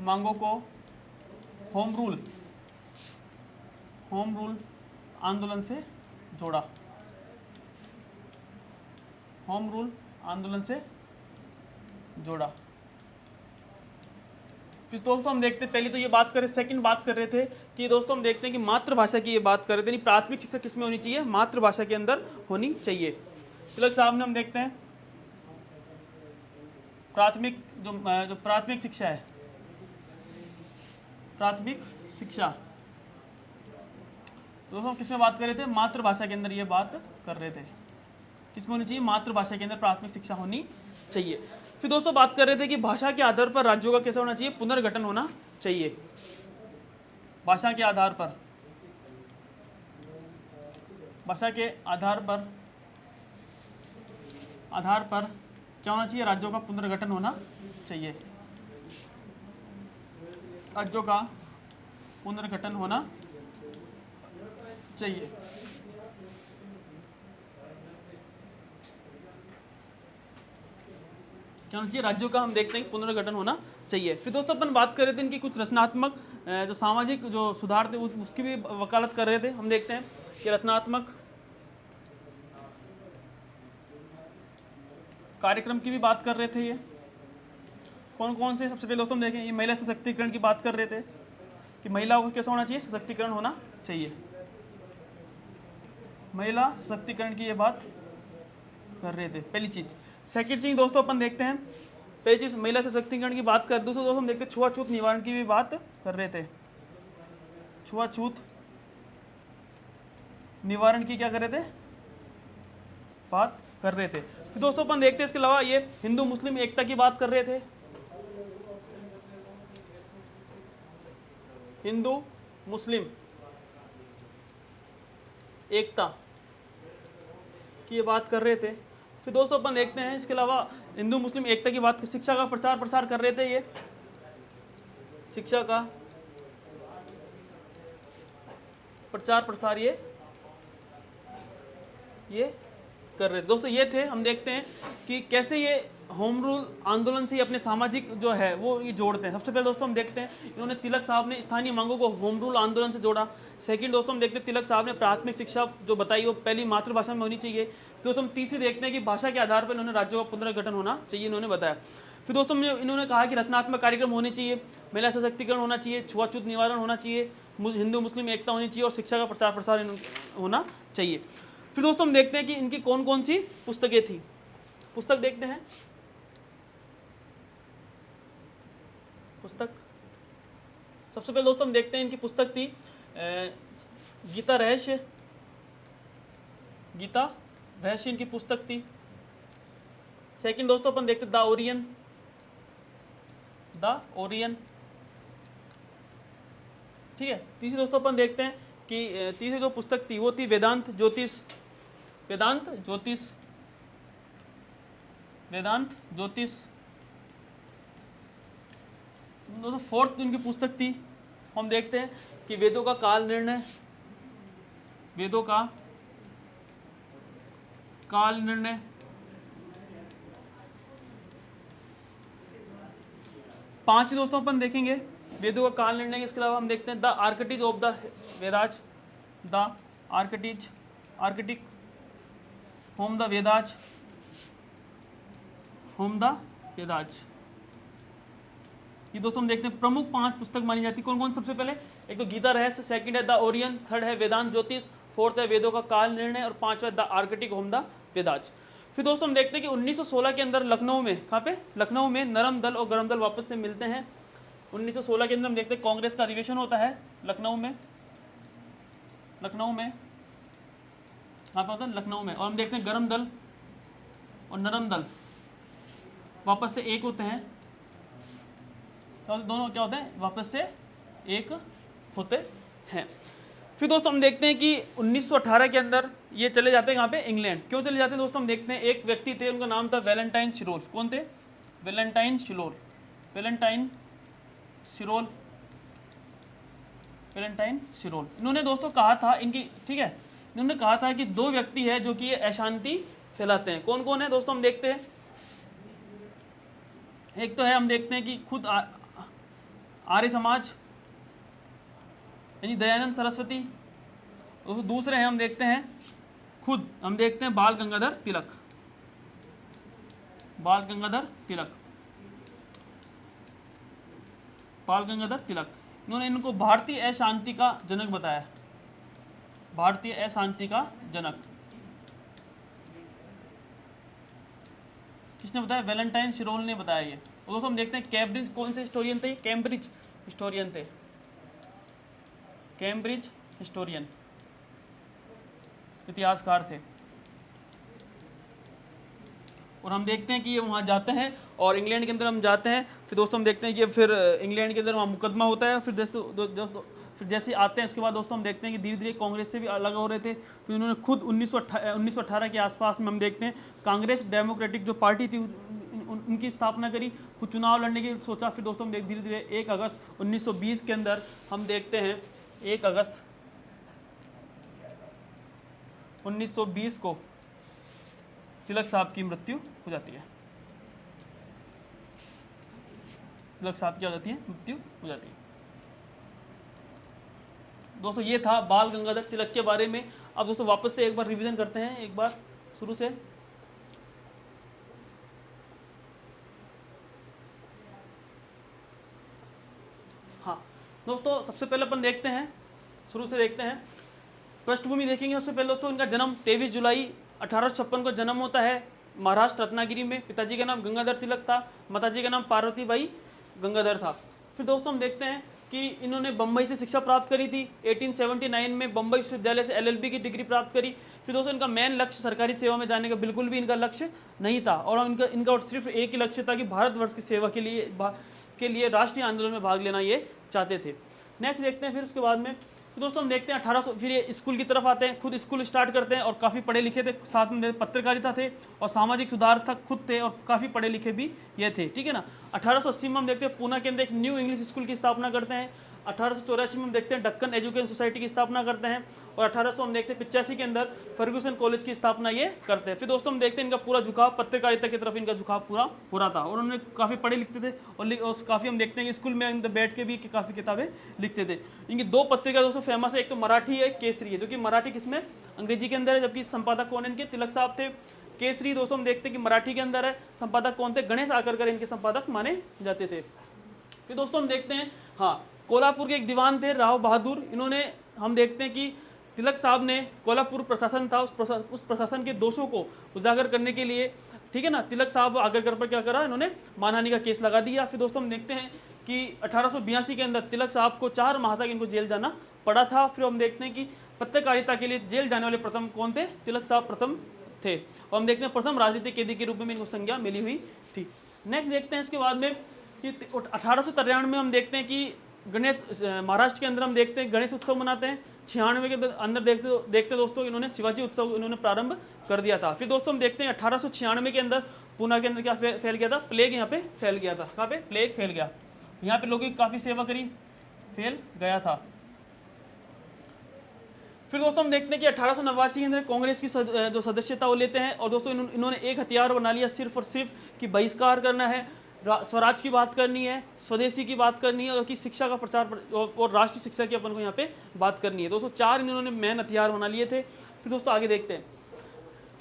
A: मांगों को होम रूल आंदोलन से जोड़ा, होम रूल आंदोलन से जोड़ा। फिर दोस्तों हम देखते हैं, पहले तो ये बात कर रहे, सेकंड बात कर रहे थे कि दोस्तों हम देखते हैं कि मातृभाषा की ये बात कर रहे थे, यानी प्राथमिक शिक्षा किसमें होनी चाहिए, मातृभाषा के अंदर होनी चाहिए। तिलक साहब ने, हम देखते हैं प्राथमिक जो प्राथमिक शिक्षा है, प्राथमिक शिक्षा दोस्तों हम किसमें बात कर रहे थे, मातृभाषा के अंदर ये बात कर रहे थे। किसमें होनी चाहिए, मातृभाषा के अंदर प्राथमिक शिक्षा होनी चाहिए। फिर दोस्तों बात कर रहे थे कि भाषा के आधार पर राज्यों का कैसा होना चाहिए, पुनर्गठन होना चाहिए। भाषा के आधार पर, भाषा के आधार पर क्या होना चाहिए, राज्यों का पुनर्गठन होना चाहिए, राज्यों का पुनर्गठन होना चाहिए। क्या होना चाहिए, राज्यों का, हम देखते हैं पुनर्गठन होना चाहिए। फिर दोस्तों अपन बात कर रहे थे इनकी कुछ रचनात्मक जो सामाजिक जो सुधार थे उसकी भी वकालत कर रहे थे। हम देखते हैं कि रचनात्मक कार्यक्रम की भी बात कर रहे थे। ये कौन कौन से, सबसे पहले दोस्तों हम देखें, ये महिला सशक्तिकरण की बात कर रहे थे कि महिलाओं को कैसा होना चाहिए, सशक्तिकरण होना चाहिए। महिला सशक्तिकरण की ये बात कर रहे थे, पहली चीज। सेकंड चीज दोस्तों अपन देखते हैं, पहली चीज महिला सशक्तिकरण की बात कर, दूसरा दोस्तों हम देखते हैं छुआछूत निवारण की भी बात कर रहे थे। छुआछूत निवारण की क्या कर रहे थे, बात कर रहे थे। फिर दोस्तों अपन देखते हैं इसके अलावा ये हिंदू मुस्लिम एकता की बात कर रहे थे, हिंदू मुस्लिम एकता की ये बात कर रहे थे। फिर दोस्तों अपन देखते हैं इसके अलावा हिंदू मुस्लिम एकता की बात, शिक्षा का प्रचार प्रसार कर रहे थे। ये शिक्षा का प्रचार प्रसार ये कर रहे थे। दोस्तों ये थे, हम देखते हैं कि कैसे ये होम रूल आंदोलन से अपने सामाजिक जो है वो ये जोड़ते हैं। सबसे पहले दोस्तों हम देखते हैं इन्होंने, तिलक साहब ने स्थानीय मांगों को होम रूल आंदोलन से जोड़ा। सेकंड दोस्तों हम देखते हैं तिलक साहब ने प्राथमिक शिक्षा जो बताई वो पहली मातृभाषा में होनी चाहिए। दोस्तों हम तीसरी देखते हैं कि भाषा के आधार पर इन्होंने राज्यों का पुनर्गठन होना चाहिए, इन्होंने बताया। फिर दोस्तों इन्होंने कहा कि रचनात्मक कार्यक्रम होने चाहिए, महिला सशक्तिकरण होना चाहिए, छुआछूत निवारण होना चाहिए, हिंदू मुस्लिम एकता होनी चाहिए और शिक्षा का प्रचार प्रसार होना चाहिए। फिर दोस्तों हम देखते हैं कि इनकी कौन कौन सी पुस्तकें थी। पुस्तक देखते हैं, पुस्तक सबसे पहले दोस्तों हम देखते हैं इनकी पुस्तक थी गीता रहस्य, गीता रहस्य इनकी पुस्तक थी। सेकंड दोस्तों अपन देखते द ओरियन, द ओरियन, ठीक है। तीसरी दोस्तों अपन देखते हैं कि तीसरी जो पुस्तक थी वो थी वेदांत ज्योतिष, वेदांत ज्योतिष, वेदांत ज्योतिष। दोस्तों फोर्थ इनकी पुस्तक थी, हम देखते हैं कि वेदों का काल निर्णय, वेदों का काल निर्णय। पांचवी दोस्तों अपन देखेंगे वेदों का काल निर्णय। इसके अलावा हम देखते हैं the Arctic of the Vedas, the Arctic, Arctic home the Vedas, home the Vedas. ये दोस्तों हम देखते हैं प्रमुख 5 पुस्तक मानी जाती है। कौन कौन, सबसे पहले एक तो गीता रहस्य, सेकंड है द ओरियन, थर्ड है वेदांत ज्योतिष, फोर्थ है वेदों का काल निर्णय और पांचवा the Arctic home the Vedas. फिर दोस्तों हम देखते हैं कि 1916 के अंदर लखनऊ में, कहाँ पे, लखनऊ में नरम दल और गरम दल वापस से मिलते हैं 1916 के अंदर हम देखते हैं कांग्रेस का अधिवेशन होता है लखनऊ में, यहाँ पे होता है लखनऊ में। और हम देखते हैं गरम दल और नरम दल वापस से एक होते हैं, दोनों क्या होते हैं, वापस से एक होते हैं। फिर दोस्तों हम देखते हैं कि 1918 के अंदर ये चले जाते हैं यहाँ पे इंग्लैंड। क्यों चले जाते हैं दोस्तों, हम देखते हैं एक व्यक्ति थे, उनका नाम था वैलेंटाइन शिरोल। कौन थे? Valentine Shirol, Valentine Shirol, Valentine Shirol. इन्होंने दोस्तों कहा था इनकी, ठीक है, इन्होंने कहा था कि दो व्यक्ति है जो कि ये अशांति फैलाते हैं। कौन कौन है दोस्तों, हम देखते हैं। एक तो है, हम देखते हैं कि खुद आर्य समाज यानी दयानंद सरस्वती। दूसरे हैं, हम देखते हैं खुद, हम देखते हैं बाल गंगाधर तिलक, बाल गंगाधर तिलक, बाल गंगाधर तिलक। इन्होंने इनको भारतीय अशांति का जनक बताया, भारतीय अशांति का जनक। किसने बताया? वैलेंटाइन शिरोल ने बताया ये। और दोस्तों हम देखते हैं कैम्ब्रिज, कौन से हिस्टोरियन थे? कैम्ब्रिज हिस्टोरियन थे, कैम्ब्रिज हिस्टोरियन, इतिहासकार थे। और हम देखते हैं कि ये वहाँ जाते हैं और इंग्लैंड के अंदर हम जाते हैं। फिर दोस्तों हम देखते हैं कि फिर इंग्लैंड के अंदर वहाँ मुकदमा होता है। फिर फिर जैसे आते हैं उसके बाद दोस्तों हम देखते हैं कि धीरे धीरे कांग्रेस से भी अलग हो रहे थे। फिर उन्होंने खुद 1918 के आसपास में हम देखते हैं कांग्रेस डेमोक्रेटिक जो पार्टी थी उनकी स्थापना करी, खुद चुनाव लड़ने की सोचा। फिर दोस्तों हम धीरे धीरे 1 अगस्त 1920 के अंदर हम देखते हैं 1 अगस्त 1920 को तिलक साहब की मृत्यु हो जाती है, तिलक साहब की हो जाती है, मृत्यु हो जाती है। दोस्तों ये था बाल गंगाधर तिलक के बारे में। अब दोस्तों वापस से एक बार रिवीजन करते हैं, एक बार शुरू से। हाँ दोस्तों, सबसे पहले अपन देखते हैं, शुरू से देखते हैं, पृष्ठभूमि देखेंगे। सबसे पहले दोस्तों इनका जन्म 23 जुलाई 1856 को जन्म होता है महाराष्ट्र रत्नागिरी में। पिताजी का नाम गंगाधर तिलक था, माताजी का नाम पार्वती बाई गंगाधर था। फिर दोस्तों हम देखते हैं कि इन्होंने बम्बई से शिक्षा प्राप्त करी थी। 1879 में बम्बई विश्वविद्यालय से LLB की डिग्री प्राप्त करी। फिर दोस्तों इनका मेन लक्ष्य सरकारी सेवा में जाने का बिल्कुल भी इनका लक्ष्य नहीं था, और इनका सिर्फ एक ही लक्ष्य था कि भारतवर्ष की सेवा के लिए राष्ट्रीय आंदोलन में भाग लेना ये चाहते थे। नेक्स्ट देखते हैं फिर उसके बाद में। तो दोस्तों हम देखते हैं 1800, फिर ये स्कूल की तरफ आते हैं, खुद स्कूल स्टार्ट करते हैं और काफ़ी पढ़े लिखे थे, साथ में पत्रकारिता थे और सामाजिक सुधारक खुद थे और काफ़ी पढ़े लिखे भी ये थे, ठीक है ना। 1880 में हम देखते हैं पूना के अंदर एक न्यू इंग्लिश स्कूल की स्थापना करते हैं। 1884 में हम देखते हैं दक्कन एजुकेशन सोसाइटी की स्थापना करते हैं और 1800 हम देखते हैं 85 के अंदर फर्गूसन कॉलेज की स्थापना ये करते हैं। फिर दोस्तों हम देखते हैं इनका पूरा झुकाव पत्रकारिता की तरफ, इनका झुकाव पूरा हो रहा था और उन्होंने काफ़ी पढ़े लिखते थे और काफ़ी हम देखते हैं कि स्कूल में अंदर बैठ के भी काफ़ी किताबें लिखते थे। इनकी 2 पत्रिका दोस्तों फेमस है, एक तो मराठी है, केसरी है, जो कि मराठी किसमें, अंग्रेजी के अंदर है, जबकि संपादक कौन है इनके, तिलक साहब थे। केसरी दोस्तों हम देखते हैं कि मराठी के अंदर है, संपादक कौन थे, गणेश आकरकर इनके संपादक माने जाते थे। फिर दोस्तों हम देखते हैं, हाँ, कोल्हापुर के एक दीवान थे राव बहादुर। इन्होंने, हम देखते हैं कि तिलक साहब ने कोल्हापुर प्रशासन था, उस प्रशासन के दोषों को उजागर करने के लिए, ठीक है ना, तिलक साहब आगरकर पर क्या करा, इन्होंने मानहानि का केस लगा दिया। फिर दोस्तों हम देखते हैं कि 1882 के अंदर तिलक साहब को 4 माह तक इनको जेल जाना पड़ा था। फिर हम देखते हैं कि पत्रकारिता के लिए जेल जाने वाले प्रथम कौन थे, तिलक साहब प्रथम थे और हम देखते हैं प्रथम राजनीतिक कैदी के रूप में इनको संज्ञा मिली हुई थी। नेक्स्ट देखते हैं इसके बाद में कि 1893 में हम देखते हैं कि गणेश, महाराष्ट्र के अंदर हम देखते हैं गणेश उत्सव मनाते हैं। 96 के अंदर देखते दोस्तों इन्होंने शिवाजी उत्सव इन्होंने प्रारंभ कर दिया था। फिर दोस्तों हम देखते हैं 1896 के अंदर पूना के अंदर क्या फैल गया था, प्लेग यहाँ पे फैल गया था। कहाँ पे प्लेग फैल गया, यहाँ पे लोगों की काफ़ी सेवा करी, फैल गया था। फिर दोस्तों हम देखते हैं कि 1889 के अंदर कांग्रेस की जो सदस्यता वो लेते हैं और दोस्तों इन्होंने एक हथियार बना लिया सिर्फ और सिर्फ कि बहिष्कार करना है, स्वराज की बात करनी है, स्वदेशी की बात करनी है और कि शिक्षा का प्रचार और राष्ट्रीय शिक्षा की अपन को यहाँ पे बात करनी है। दोस्तों 4 इन्होंने मेन हथियार बना लिए थे। फिर दोस्तों आगे देखते हैं,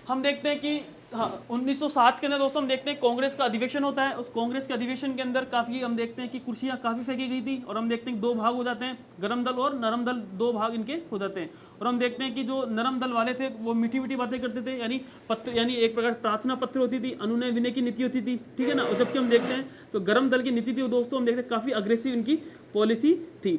A: हम देखते हैं कि हाँ 1907 के अंदर दोस्तों हम देखते हैं कांग्रेस का अधिवेशन होता है। उस कांग्रेस के अधिवेशन के अंदर काफ़ी हम देखते हैं कि कुर्सियां काफ़ी फेंकी गई थी, और हम देखते हैं कि दो भाग हो जाते हैं, गर्म दल और नरम दल, दो भाग इनके हो जाते हैं। और हम देखते हैं कि जो नरम दल वाले थे वो मीठी मीठी बातें करते थे, यानी पत्र, यानी एक प्रकार प्रार्थना पत्र होती थी, अनुनय विनय की नीति होती थी, ठीक है ना। और जबकि हम देखते हैं तो गर्म दल की नीति थी दोस्तों, हम देखते हैं काफ़ी अग्रेसिव इनकी पॉलिसी थी।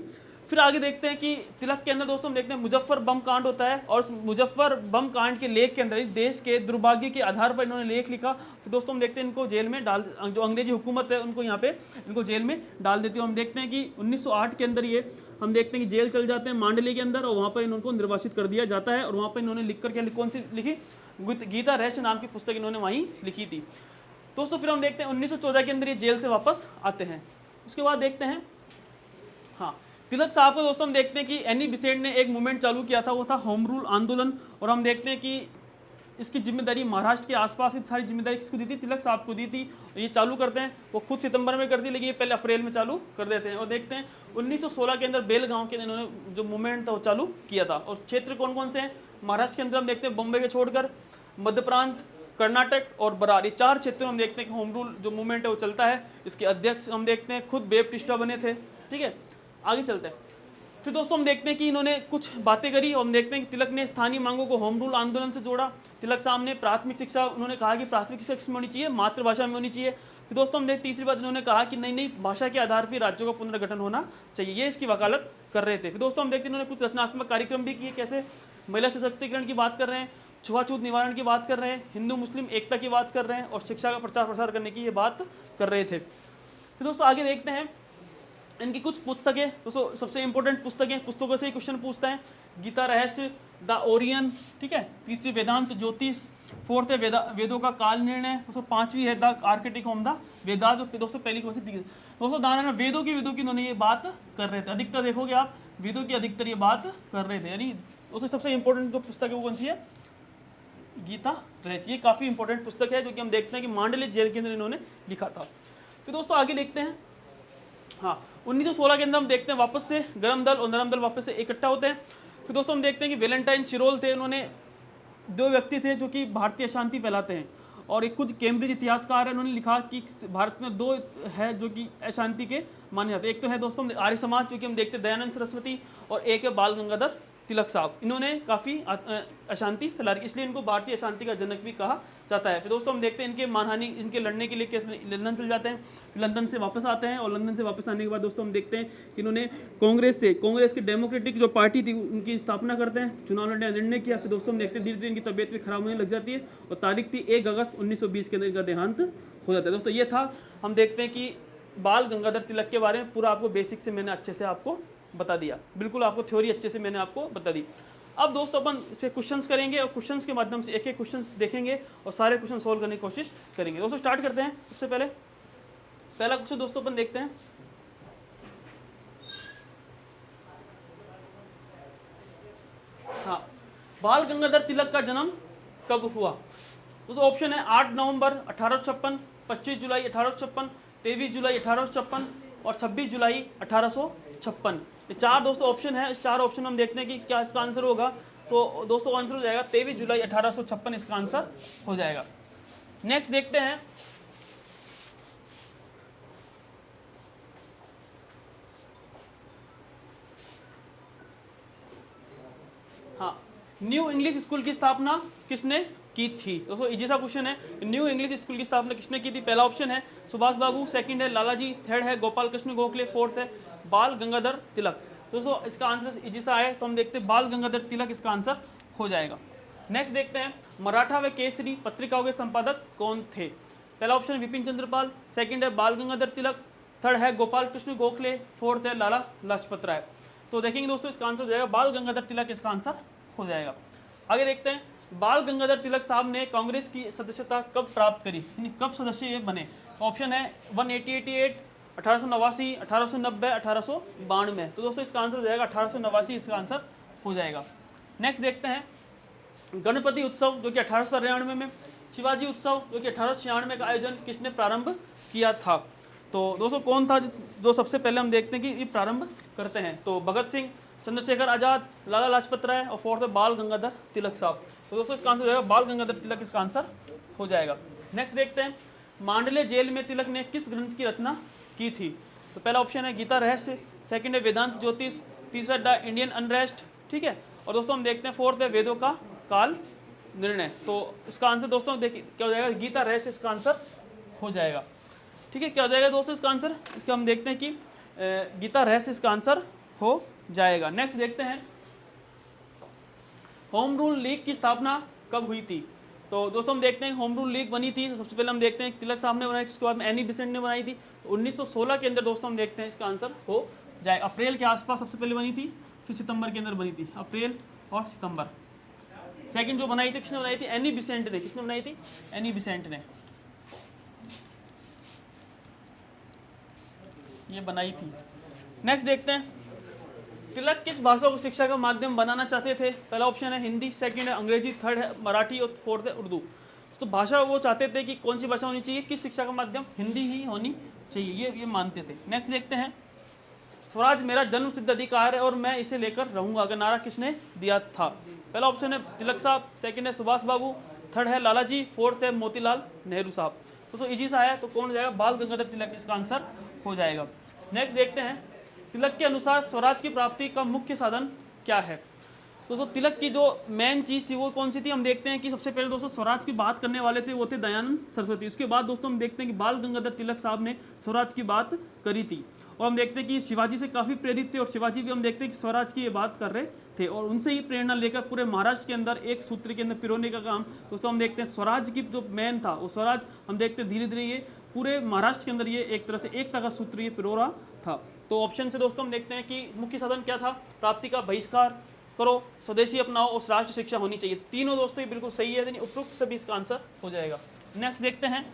A: फिर आगे देखते हैं कि तिलक के अंदर दोस्तों हम देखते हैं मुजफ्फर बम कांड होता है, और मुजफ्फर बम कांड के लेख के अंदर देश के दुर्भाग्य के आधार पर इन्होंने लेख लिखा। फिर दोस्तों हम देखते हैं इनको जेल में डाल, जो अंग्रेजी हुकूमत है उनको यहाँ पे इनको जेल में डाल देती है। हम देखते हैं कि 1908 के अंदर ये हम देखते हैं कि जेल चल जाते हैं मांडली के अंदर, और वहाँ पर इनको निर्वासित कर दिया जाता है। और वहाँ पर इन्होंने लिख कर क्या, कौन सी लिखी, गीता रहस्य नाम की पुस्तक इन्होंने वहीं लिखी थी दोस्तों। फिर हम देखते हैं 1914 के अंदर ये जेल से वापस आते हैं। उसके बाद देखते हैं, हाँ तिलक साहब को दोस्तों हम देखते हैं कि एनी बिसेंट ने एक मूवमेंट चालू किया था, वो था होम रूल आंदोलन। और हम देखते हैं कि इसकी जिम्मेदारी महाराष्ट्र के आसपास की सारी जिम्मेदारी किसको दी थी, तिलक साहब को दी थी। ये चालू करते हैं, वो खुद सितंबर में कर दी, लेकिन ये पहले अप्रैल में चालू कर देते हैं। और देखते हैं 1916 के अंदर बेलगांव के इन्होंने जो मूवमेंट था वो चालू किया था। और क्षेत्र कौन कौन से हैं महाराष्ट्र के अंदर, हम देखते हैं बॉम्बे के छोड़कर मध्य प्रांत, कर्नाटक और बरार, ये चार क्षेत्रों में हम देखते हैं कि होम रूल जो मूवमेंट है वो चलता है। इसके अध्यक्ष हम देखते हैं खुद बेब टिस्टा बने थे, ठीक है। आगे चलते हैं। फिर दोस्तों हम देखते हैं कि इन्होंने कुछ बातें करी, और हम देखते हैं कि तिलक ने स्थानीय मांगों को होम रूल आंदोलन से जोड़ा। तिलक साहब ने प्राथमिक शिक्षा, उन्होंने कहा कि प्राथमिक शिक्षा किसमें होनी चाहिए, मातृभाषा में होनी चाहिए। फिर दोस्तों हम देखते तीसरी बात इन्होंने कहा कि नहीं भाषा के आधार पर राज्यों का पुनर्गठन होना चाहिए, ये इसकी वकालत कर रहे थे। फिर दोस्तों हम देखते हैं इन्होंने कुछ रचनात्मक कार्यक्रम भी किए, कैसे महिला सशक्तिकरण की बात कर रहे हैं, छुआछूत निवारण की बात कर रहे हैं, हिंदू मुस्लिम एकता की बात कर रहे हैं, और शिक्षा का प्रचार प्रसार करने की ये बात कर रहे थे। फिर दोस्तों आगे देखते हैं इनकी कुछ पुस्तकें दोस्तों, सबसे इंपॉर्टेंट पुस्तकें, पुस्तकों से ही क्वेश्चन पूछता है। गीता रहस्य, द ओरियन, ठीक है। तीसरी वेदांत ज्योतिष, फोर्थ है वेदों का काल निर्णय, दोस्तों पांचवी है द आर्किटेक्ट ऑफ द वेदा, जो दोस्तों पहली कौन सी थी दोस्तों, दाना वेदों की इन्होंने ये बात कर रहे थे। अधिकतर देखोगे आप वेदों की अधिकतर ये बात कर रहे थे, यानी दोस्तों सबसे इंपॉर्टेंट जो पुस्तक है वो कौन सी है, गीता रहस्य। ये काफ़ी इंपॉर्टेंट पुस्तक है जो कि हम देखते हैं कि मांडली जेल के अंदर इन्होंने लिखा था। फिर दोस्तों आगे देखते हैं, हाँ 1916 के अंदर हम देखते हैं वापस से गर्म दल और नरम दल वापस से इकट्ठा होते हैं। फिर दोस्तों हम देखते हैं कि वैलेंटाइन शिरोल थे, उन्होंने दो व्यक्ति थे जो कि भारतीय अशांति फैलाते हैं, और एक कुछ कैम्ब्रिज इतिहासकार है, उन्होंने लिखा कि भारत में दो है जो कि अशांति के माने जाते हैं। एक तो है दोस्तों आर्य समाज जो कि हम देखते हैं दयानंद सरस्वती, और एक है बाल गंगाधर तिलक साहब। इन्होंने काफ़ी अशांति फैला रही, इसलिए इनको भारतीय अशांति का जनक भी कहा जाता है। फिर दोस्तों हम देखते हैं इनके मानहानि, इनके लड़ने के लिए कैसे लंदन चले जाते हैं, लंदन से वापस आते हैं, और लंदन से वापस आने के बाद दोस्तों हम देखते हैं कि इन्होंने कांग्रेस की डेमोक्रेटिक जो पार्टी थी उनकी स्थापना करते हैं, चुनाव लड़ने का निर्णय किया। फिर दोस्तों हम देखते हैं धीरे धीरे इनकी तबीयत भी खराब होने लग जाती है, और तारीख थी 1 अगस्त 1920 के अंदर इनका देहांत हो जाता है। दोस्तों ये था, हम देखते हैं कि बाल गंगाधर तिलक के बारे में पूरा आपको बेसिक से मैंने अच्छे से आपको बता दिया, बिल्कुल आपको थ्योरी अच्छे से मैंने आपको बता दी। अब दोस्तों अपन से क्वेश्चंस करेंगे, और क्वेश्चंस के माध्यम से एक एक क्वेश्चंस देखेंगे और सारे क्वेश्चन सॉल्व करने की कोशिश करेंगे। दोस्तों स्टार्ट करते हैं। सबसे पहला क्वेश्चन दोस्तों अपन देखते हैं, हाँ बाल गंगाधर तिलक का जन्म कब हुआ। दोस्तों ऑप्शन है 8 नवंबर 1856, 25 जुलाई 1856, 23 जुलाई 1856 और 26 जुलाई 1856। ये चार दोस्तों ऑप्शन है, इस चार ऑप्शन हम देखते हैं कि क्या इसका आंसर होगा। तो दोस्तों आंसर हो जाएगा 23 जुलाई 1856 इसका आंसर हो जाएगा। नेक्स्ट देखते हैं, हाँ न्यू इंग्लिश स्कूल की स्थापना किसने की थी। दोस्तों इजी सा क्वेश्चन है, न्यू इंग्लिश स्कूल की स्थापना किसने की थी। पहला ऑप्शन है सुभाष बाबू, सेकंड है लालाजी, थर्ड है गोपाल कृष्ण गोखले, फोर्थ है बाल गंगाधर तिलक। दोस्तों इसका आंसर इजी सा है, तो हम देखते हैं बाल गंगाधर तिलक इसका आंसर हो जाएगा। नेक्स्ट देखते हैं, मराठा व केसरी पत्रिकाओं के संपादक कौन थे। पहला ऑप्शन विपिन चंद्रपाल, सेकंड है बाल गंगाधर तिलक, थर्ड है गोपाल कृष्ण गोखले, फोर्थ है लाला लाजपत राय। तो देखेंगे दोस्तों इसका आंसर हो जाएगा बाल गंगाधर तिलक इसका आंसर हो जाएगा। आगे देखते हैं, बाल गंगाधर तिलक साहब ने कांग्रेस की सदस्यता कब प्राप्त करी, यानी कब सदस्य ये बने। ऑप्शन है 1888, 1889, 1890, 1892। तो दोस्तों इसका आंसर हो जाएगा 1889 इसका आंसर हो जाएगा। नेक्स्ट देखते हैं, गणपति उत्सव जो कि 1893 में, शिवाजी उत्सव जो कि 1896 का आयोजन किसने प्रारंभ किया था। तो दोस्तों कौन था जो सबसे पहले हम देखते हैं कि ये प्रारंभ करते हैं। तो भगत सिंह, चंद्रशेखर आजाद, लाला लाजपत राय और फोर्थ है बाल गंगाधर तिलक साहब। तो दोस्तों इसका आंसर हो जाएगा बाल गंगाधर तिलक, इसका आंसर हो जाएगा। नेक्स्ट देखते हैं, मांडले जेल में तिलक ने किस ग्रंथ की रचना की थी? तो पहला ऑप्शन है गीता रहस्य, सेकंड है वेदांत ज्योतिष, तीसरा द इंडियन अनरेस्ट, ठीक है, और दोस्तों हम देखते हैं फोर्थ है वेदों का काल निर्णय। तो इसका आंसर दोस्तों देखिए क्या हो जाएगा, गीता रहस्य इसका आंसर हो जाएगा। ठीक है, क्या हो जाएगा दोस्तों इसका आंसर, इसका हम देखते हैं कि गीता रहस्य इसका आंसर हो जाएगा। नेक्स्ट देखते हैं, होम रूल लीग की स्थापना कब हुई थी? तो दोस्तों हम देखते हैं होम रूल लीग बनी थी, सबसे पहले हम देखते हैं तिलक साहब ने बनाई थी, उसके बाद में एनी बेसेंट ने बनाई थी 1916 के अंदर। दोस्तों हम देखते हैं इसका आंसर हो जाए, अप्रैल के आसपास सबसे पहले बनी थी, फिर सितंबर के अंदर बनी थी, अप्रैल और सितंबर। सेकंड जो बनाई थी किसने बनाई थी? एनी बेसेंट ने। किसने बनाई थी? एनी बेसेंट ने ये बनाई थी। नेक्स्ट देखते हैं, तिलक किस भाषा को शिक्षा का माध्यम बनाना चाहते थे? पहला ऑप्शन है हिंदी, सेकंड है अंग्रेजी, थर्ड है मराठी और फोर्थ है उर्दू। तो भाषा वो चाहते थे कि कौन सी भाषा होनी चाहिए, किस शिक्षा का माध्यम? हिंदी ही होनी चाहिए, ये मानते थे। नेक्स्ट देखते हैं, स्वराज मेरा जन्म सिद्ध अधिकार है और मैं इसे लेकर रहूंगा का नारा किसने दिया था? पहला ऑप्शन है तिलक साहब, सेकंड है सुभाष बाबू, थर्ड है लाला जी, फोर्थ है मोतीलाल नेहरू साहब। तो इजी सा है, तो कौन हो जाएगा? बाल गंगाधर तिलक, इसका आंसर हो जाएगा। नेक्स्ट देखते हैं, तिलक के अनुसार स्वराज की प्राप्ति का मुख्य साधन क्या है? दोस्तों तिलक की जो मेन चीज़ थी वो कौन सी थी? हम देखते हैं कि सबसे पहले दोस्तों स्वराज की बात करने वाले थे वो थे दयानंद सरस्वती। उसके बाद दोस्तों हम देखते हैं कि बाल गंगाधर तिलक साहब ने स्वराज की बात करी थी, और हम देखते हैं कि शिवाजी से काफ़ी प्रेरित थे, और शिवाजी भी हम देखते हैं कि स्वराज की ये बात कर रहे थे, और उनसे ही प्रेरणा लेकर पूरे महाराष्ट्र के अंदर एक सूत्र के अंदर पिरोने का काम दोस्तों हम देखते हैं स्वराज की जो मेन था वो स्वराज हम देखते हैं धीरे धीरे ये पूरे महाराष्ट्र के अंदर ये एक तरह से एकता का सूत्र ये पिरो रहा था। तो ऑप्शन से दोस्तों हम देखते हैं कि मुख्य साधन क्या था? प्राप्ति का बहिष्कार करो, स्वदेशी अपनाओ और राष्ट्र शिक्षा होनी चाहिए। तीनों दोस्तों ये बिल्कुल सही है, यानी उपरोक्त सभी इसका आंसर हो जाएगा। नेक्स्ट देखते हैं,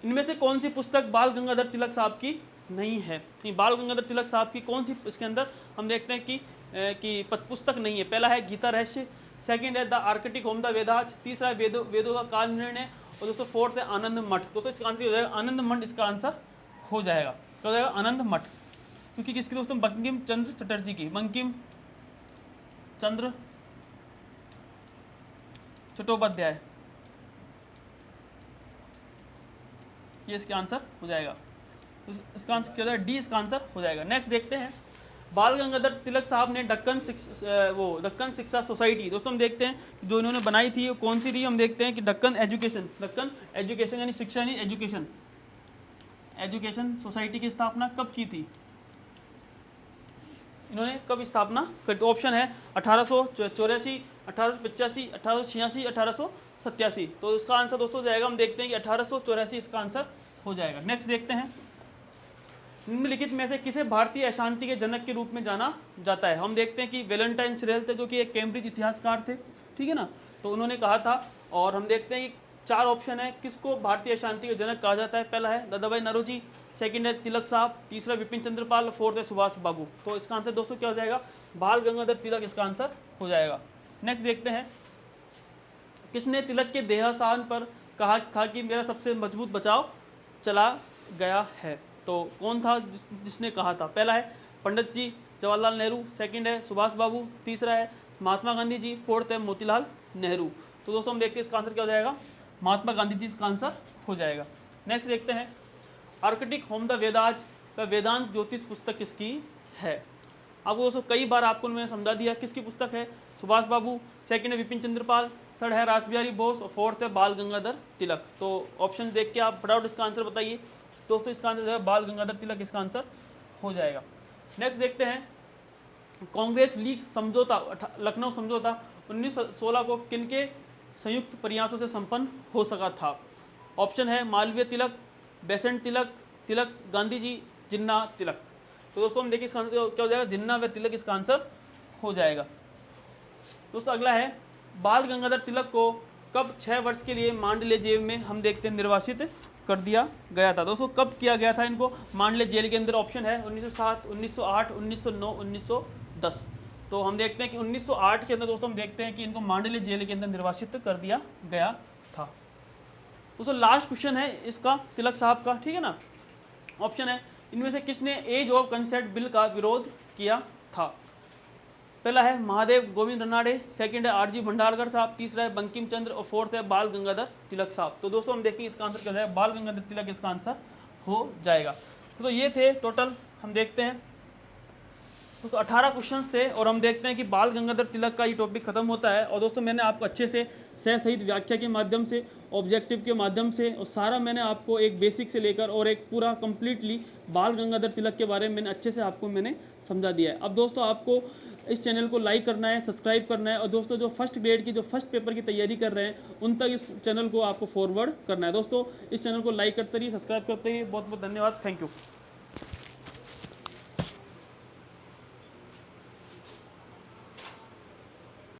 A: इनमें से कौन सी पुस्तक बाल गंगाधर तिलक साहब की नहीं है? बाल गंगाधर तिलक साहब की कौन सी इसके अंदर हम देखते हैं कि पुस्तक नहीं है? पहला है गीता रहस्य, सेकंड है the Arctic home the Vedas, तीसरा है वेदों का काल निर्णय, और दोस्तों फोर्थ है आनंद मठ। दोस्तों इसका आंसर हो जाएगा आनंद मठ, इसका आंसर हो जाएगा। क्या हो जाएगा? आनंद मठ, क्योंकि किसकी दोस्तों? बंकिम चंद्र चटर्जी की, बंकिम चंद्र चट्टोपाध्याय, ये इसका आंसर हो जाएगा। तो इसका आंसर क्या हो जाएगा? डी इसका आंसर हो जाएगा। नेक्स्ट देखते हैं, बाल गंगाधर तिलक साहब ने दक्कन शिक्षा सोसाइटी दोस्तों हम देखते हैं जो इन्होंने बनाई थी वो कौन सी थी? हम देखते हैं कि दक्कन एजुकेशन यानी शिक्षा यानी एजुकेशन सोसाइटी की स्थापना कब की थी? इन्होंने कब स्थापना करी? तो ऑप्शन है 1884, 1885, 1886, 1887। तो इसका आंसर दोस्तों जाएगा, हम देखते हैं कि 1884 इसका आंसर हो जाएगा। नेक्स्ट देखते हैं, निम्नलिखित में से किसे भारतीय अशांति के जनक के रूप में जाना जाता है? हम देखते हैं कि वैलेंटाइन सिरेल थे जो कि एक कैम्ब्रिज इतिहासकार थे, ठीक है ना, तो उन्होंने कहा था। और हम देखते हैं कि 4 ऑप्शन है किसको भारतीय अशांति के जनक कहा जाता है। पहला है दादाभाई नौरोजी, सेकंड है तिलक साहब, तीसरा विपिन चंद्रपाल, फोर्थ है सुभाष बाबू। तो इसका आंसर दोस्तों क्या हो जाएगा? बाल गंगाधर तिलक, इसका आंसर हो जाएगा। नेक्स्ट देखते हैं, किसने तिलक के देहावसान पर कहा था कि मेरा सबसे मजबूत बचाव चला गया है? तो कौन था जिसने कहा था? पहला है पंडित जी जवाहरलाल नेहरू, सेकंड है सुभाष बाबू, तीसरा है महात्मा गांधी जी, फोर्थ है मोतीलाल नेहरू। तो दोस्तों हम देखते हैं इसका आंसर क्या हो जाएगा? महात्मा गांधी जी इसका आंसर हो जाएगा। नेक्स्ट देखते हैं, आर्किटिक होम द वेदाज व वेदांत ज्योतिष पुस्तक किसकी है? आपको दोस्तों कई बार आपको मैंने समझा दिया किसकी पुस्तक है। सुभाष बाबू, सेकंड है विपिन चंद्रपाल, थर्ड है रासबिहारी बोस और फोर्थ है बाल गंगाधर तिलक। तो ऑप्शन देख के आप फटाफट इसका आंसर बताइए। दोस्तों इसका आंसर जो है बाल गंगाधर तिलक, इसका आंसर हो जाएगा। नेक्स्ट देखते हैं, कांग्रेस लीग समझौता लखनऊ समझौता 1916 को किनके संयुक्त प्रयासों से संपन्न हो सका था? ऑप्शन है मालवीय तिलक, बेसेंट तिलक, तिलक गांधी जी, जिन्ना तिलक। तो दोस्तों हम देखिए इसका आंसर क्या हो जाएगा? जिन्ना व तिलक, इसका आंसर हो जाएगा। दोस्तों अगला है, बाल गंगाधर तिलक को कब 6 वर्ष के लिए मांडले जेल में हम देखते हैं निर्वासित कर दिया गया था? दोस्तों कब किया गया था इनको मांडले जेल के अंदर? ऑप्शन है 1907, 1908, 1909, 1910। तो हम देखते हैं कि 1908 के अंदर दोस्तों हम देखते हैं कि इनको मांडले जेल के अंदर निर्वासित कर दिया गया था। दोस्तों लास्ट क्वेश्चन है इसका तिलक साहब का, ठीक है ना। ऑप्शन है, इनमें से किसने एज ऑफ कंसेंट बिल का विरोध किया था? पहला है महादेव गोविंद रनाड़े, सेकंड है आरजी भंडारकर साहब, तीसरा है बंकिम चंद्र और फोर्थ है बाल गंगाधर तिलक साहब। तो दोस्तों हम देखेंगे इसका आंसर क्या हो जाएगा, बाल गंगाधर तिलक इसका आंसर हो जाएगा। तो ये थे टोटल, हम देखते हैं तो 18 क्वेश्चंस थे और हम देखते हैं कि बाल गंगाधर तिलक का ये टॉपिक खत्म होता है। और दोस्तों मैंने आपको अच्छे से सह सहित व्याख्या के माध्यम से, ऑब्जेक्टिव के माध्यम से और सारा मैंने आपको एक बेसिक से लेकर और एक पूरा कंप्लीटली बाल गंगाधर तिलक के बारे में मैंने अच्छे से आपको मैंने समझा दिया है। अब दोस्तों आपको इस चैनल को लाइक करना है, सब्सक्राइब करना है और दोस्तों जो फर्स्ट ग्रेड की जो फर्स्ट पेपर की तैयारी कर रहे हैं उन तक इस चैनल को आपको फॉरवर्ड करना है। दोस्तों इस चैनल को लाइक करते रहिए, सब्सक्राइब करते रहिए। बहुत बहुत धन्यवाद, थैंक यू।